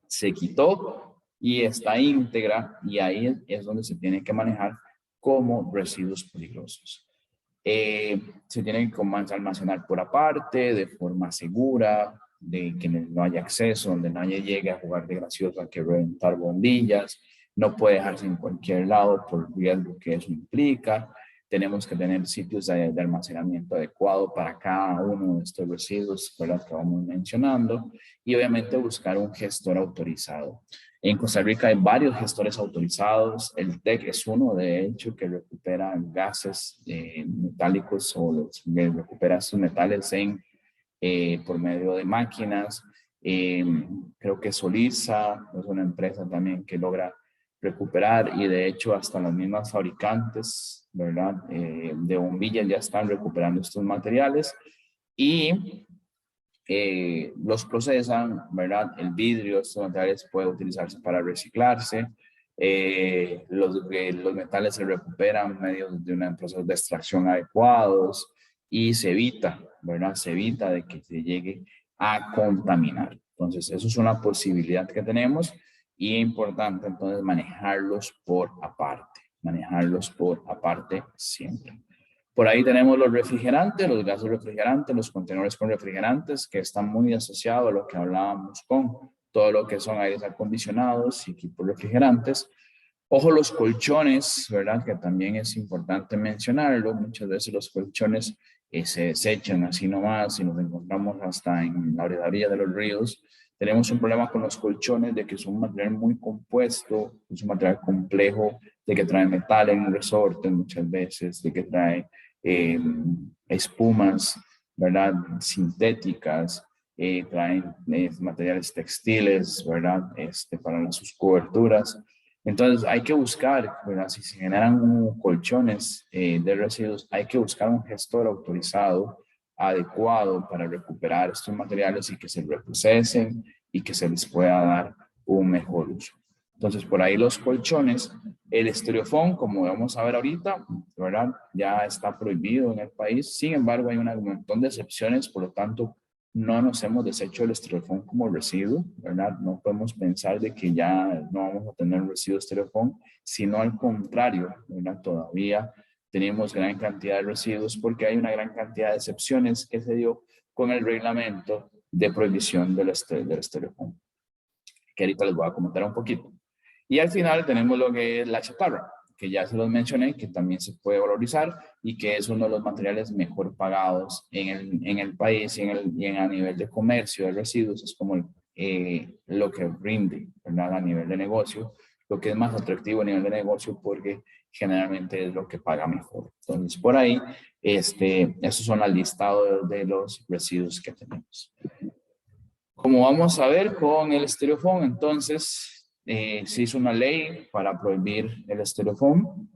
se quitó y está íntegra, y ahí es donde se tiene que manejar como residuos peligrosos. Se tienen que almacenar por aparte, de forma segura, de que no haya acceso, donde nadie llegue a jugar de gracioso, a que reventar bombillas. No puede dejarse en cualquier lado por el riesgo que eso implica. Tenemos que tener sitios de almacenamiento adecuado para cada uno de estos residuos, ¿verdad?, que vamos mencionando, y obviamente buscar un gestor autorizado. En Costa Rica hay varios gestores autorizados. El TEC es uno, de hecho, que recupera gases metálicos o recupera estos metales por medio de máquinas. Creo que Solisa es una empresa también que logra recuperar, y de hecho hasta las mismas fabricantes, ¿verdad?, de bombillas ya están recuperando estos materiales y los procesan, ¿verdad? El vidrio, estos materiales pueden utilizarse para reciclarse. Los metales se recuperan en medio de un proceso de extracción adecuados y se evita, ¿verdad? Se evita de que se llegue a contaminar. Entonces, eso es una posibilidad que tenemos, y es importante entonces manejarlos por aparte siempre. Por ahí tenemos los refrigerantes, los gases refrigerantes, los contenedores con refrigerantes, que están muy asociados a lo que hablábamos con todo lo que son aires acondicionados y equipos refrigerantes. Ojo, los colchones, ¿verdad?, que también es importante mencionarlo. Muchas veces los colchones se desechan así nomás y nos encontramos hasta en la orilla de los ríos. Tenemos un problema con los colchones de que son un material muy compuesto, es un material complejo, de que trae metal en un resorte muchas veces, de que trae espumas, ¿verdad?, sintéticas, traen materiales textiles, ¿verdad?, para sus coberturas. Entonces hay que buscar, ¿verdad?, si se generan colchones de residuos, hay que buscar un gestor autorizado, adecuado, para recuperar estos materiales y que se reprocesen y que se les pueda dar un mejor uso. Entonces, por ahí los colchones. El estereofón, como vamos a ver ahorita, ¿verdad?, ya está prohibido en el país. Sin embargo, hay un montón de excepciones, por lo tanto, no nos hemos deshecho el estereofón como residuo, ¿verdad? No podemos pensar de que ya no vamos a tener un residuo estereofón, sino al contrario, ¿verdad? Todavía tenemos gran cantidad de residuos porque hay una gran cantidad de excepciones que se dio con el reglamento de prohibición del estereofón, que ahorita les voy a comentar un poquito. Y al final tenemos lo que es la chatarra, que ya se los mencioné, que también se puede valorizar y que es uno de los materiales mejor pagados en el país y a nivel de comercio de residuos. Es como lo que rinde, ¿verdad?, a nivel de negocio, lo que es más atractivo a nivel de negocio, porque generalmente es lo que paga mejor. Entonces, por ahí, esos son el listado de los residuos que tenemos. Como vamos a ver con el estereofón, entonces se hizo una ley para prohibir el estereofón.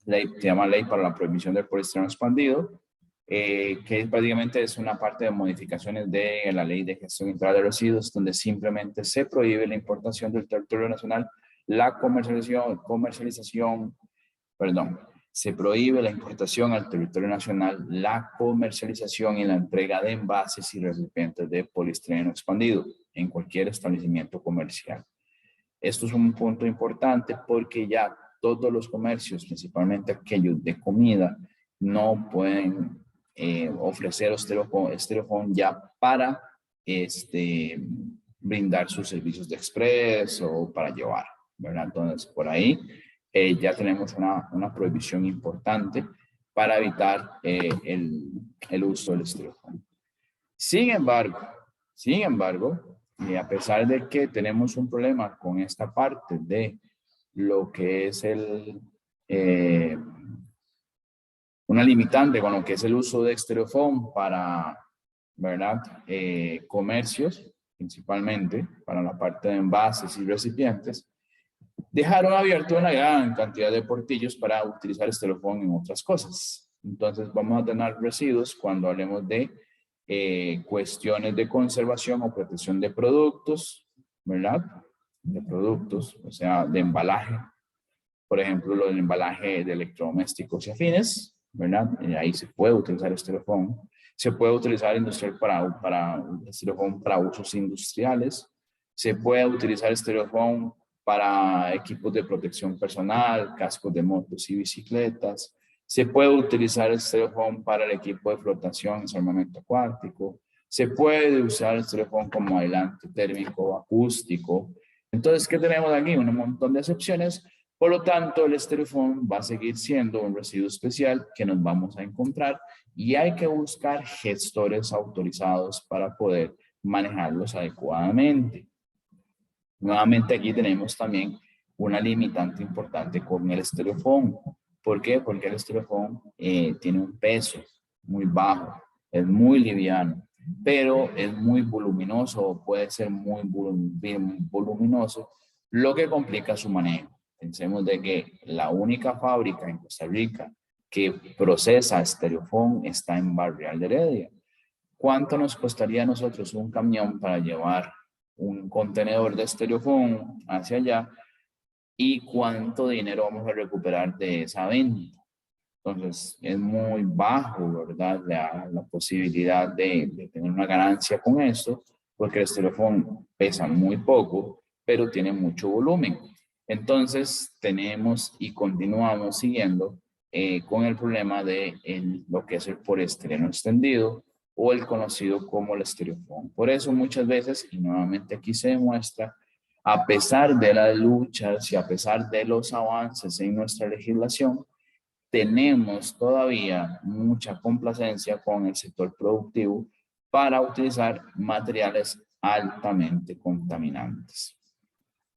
Se llama Ley para la Prohibición del Poliestireno Expandido, que prácticamente es una parte de modificaciones de la Ley de Gestión Integral de Residuos, donde simplemente se prohíbe la importación del territorio nacional, la se prohíbe la importación al territorio nacional, la comercialización y la entrega de envases y recipientes de poliestireno expandido en cualquier establecimiento comercial. Esto es un punto importante porque ya todos los comercios, principalmente aquellos de comida, no pueden ofrecer Styrofoam ya para brindar sus servicios de express o para llevar, ¿verdad? Entonces, por ahí ya tenemos una prohibición importante para evitar el uso del Styrofoam. Sin embargo, a pesar de que tenemos un problema con esta parte de lo que es una limitante con lo que es el uso de Styrofoam para, ¿verdad? Comercios, principalmente para la parte de envases y recipientes, dejaron abierto una gran cantidad de portillos para utilizar Styrofoam en otras cosas. Entonces vamos a tener residuos cuando hablemos de cuestiones de conservación o protección de productos, ¿verdad? De productos, o sea, de embalaje. Por ejemplo, lo del embalaje de electrodomésticos y afines, ¿verdad? Ahí se puede utilizar Styrofoam. Se puede utilizar Styrofoam para usos industriales. Se puede utilizar Styrofoam para equipos de protección personal, cascos de motos y bicicletas. Se puede utilizar el Styrofoam para el equipo de flotación y armamento acuático. Se puede usar el Styrofoam como aislante térmico o acústico. Entonces, ¿qué tenemos aquí? Un montón de excepciones. Por lo tanto, el Styrofoam va a seguir siendo un residuo especial que nos vamos a encontrar y hay que buscar gestores autorizados para poder manejarlos adecuadamente. Nuevamente aquí tenemos también una limitante importante con el Styrofoam. ¿Por qué? Porque el Styrofoam tiene un peso muy bajo, es muy liviano, pero es muy voluminoso, puede ser muy voluminoso, lo que complica su manejo. Pensemos de que la única fábrica en Costa Rica que procesa Styrofoam está en Barrial de Heredia. ¿Cuánto nos costaría a nosotros un camión para llevar un contenedor de Styrofoam hacia allá? ¿Y cuánto dinero vamos a recuperar de esa venta? Entonces, es muy bajo, ¿verdad? La posibilidad de tener una ganancia con esto, porque el Styrofoam pesa muy poco, pero tiene mucho volumen. Entonces, tenemos y continuamos siguiendo con el problema de lo que es el poliestireno extendido o el conocido como el Styrofoam. Por eso muchas veces, y nuevamente aquí se demuestra, a pesar de las luchas y a pesar de los avances en nuestra legislación, tenemos todavía mucha complacencia con el sector productivo para utilizar materiales altamente contaminantes.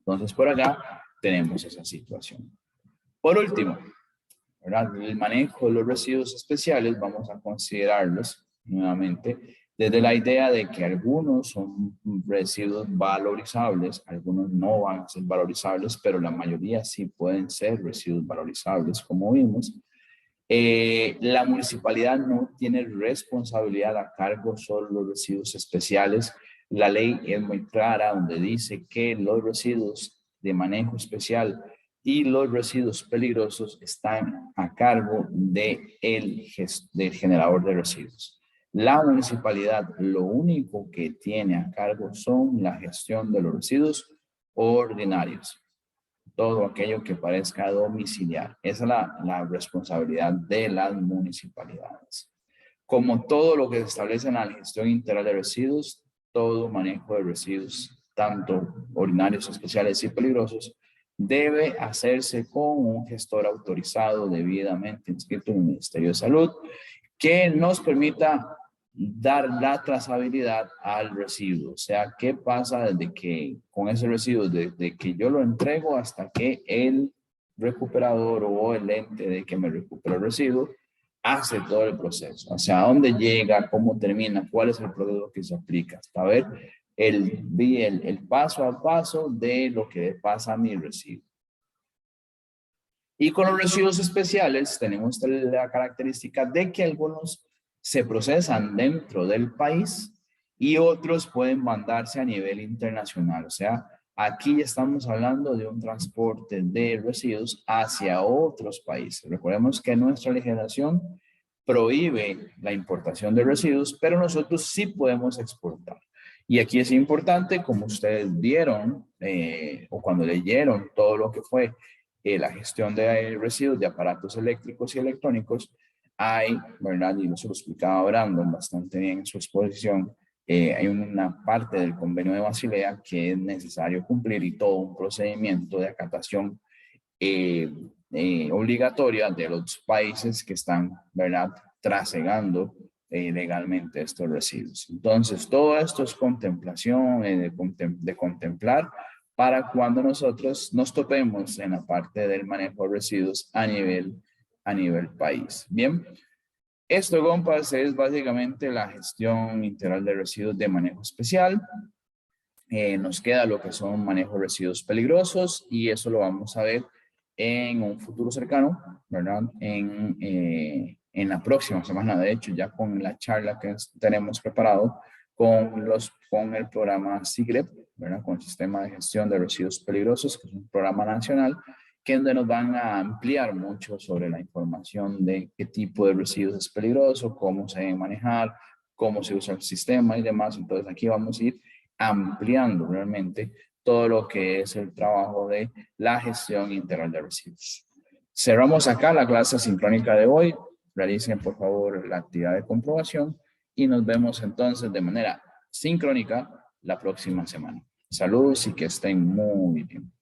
Entonces, por acá tenemos esa situación. Por último, ¿verdad? El manejo de los residuos especiales, vamos a considerarlos nuevamente desde la idea de que algunos son residuos valorizables, algunos no van a ser valorizables, pero la mayoría sí pueden ser residuos valorizables, como vimos. La municipalidad no tiene responsabilidad a cargo solo los residuos especiales. La ley es muy clara donde dice que los residuos de manejo especial y los residuos peligrosos están a cargo del generador de residuos. La municipalidad lo único que tiene a cargo son la gestión de los residuos ordinarios. Todo aquello que parezca domiciliar. Esa es la responsabilidad de las municipalidades. Como todo lo que se establece en la gestión integral de residuos, todo manejo de residuos, tanto ordinarios, especiales y peligrosos, debe hacerse con un gestor autorizado debidamente inscrito en el Ministerio de Salud, que nos permita dar la trazabilidad al residuo. O sea, ¿qué pasa desde que con ese residuo, desde que yo lo entrego hasta que el recuperador o el ente de que me recupera el residuo hace todo el proceso? O sea, ¿a dónde llega? ¿Cómo termina? ¿Cuál es el producto que se aplica? Hasta ver el paso a paso de lo que pasa a mi residuo. Y con los residuos especiales tenemos la característica de que algunos se procesan dentro del país y otros pueden mandarse a nivel internacional. O sea, aquí ya estamos hablando de un transporte de residuos hacia otros países. Recordemos que nuestra legislación prohíbe la importación de residuos, pero nosotros sí podemos exportar. Y aquí es importante, como ustedes vieron o cuando leyeron todo lo que fue la gestión de residuos de aparatos eléctricos y electrónicos, hay, ¿verdad? Y eso lo explicaba Brandon bastante bien en su exposición. Hay una parte del convenio de Basilea que es necesario cumplir y todo un procedimiento de acatación obligatoria de los países que están, ¿verdad?, trasegando legalmente estos residuos. Entonces, todo esto es contemplación, de contemplar para cuando nosotros nos topemos en la parte del manejo de residuos a nivel país. Bien, esto, compas, es básicamente la gestión integral de residuos de manejo especial. Nos queda lo que son manejo de residuos peligrosos y eso lo vamos a ver en un futuro cercano, ¿verdad? En la próxima semana, de hecho, ya con la charla que tenemos preparado con el programa SIGREP, ¿verdad? Con el Sistema de Gestión de Residuos Peligrosos, que es un programa nacional, que es donde nos van a ampliar mucho sobre la información de qué tipo de residuos es peligroso, cómo se deben manejar, cómo se usa el sistema y demás. Entonces aquí vamos a ir ampliando realmente todo lo que es el trabajo de la gestión integral de residuos. Cerramos acá la clase sincrónica de hoy. Realicen por favor la actividad de comprobación y nos vemos entonces de manera sincrónica la próxima semana. Saludos y que estén muy bien.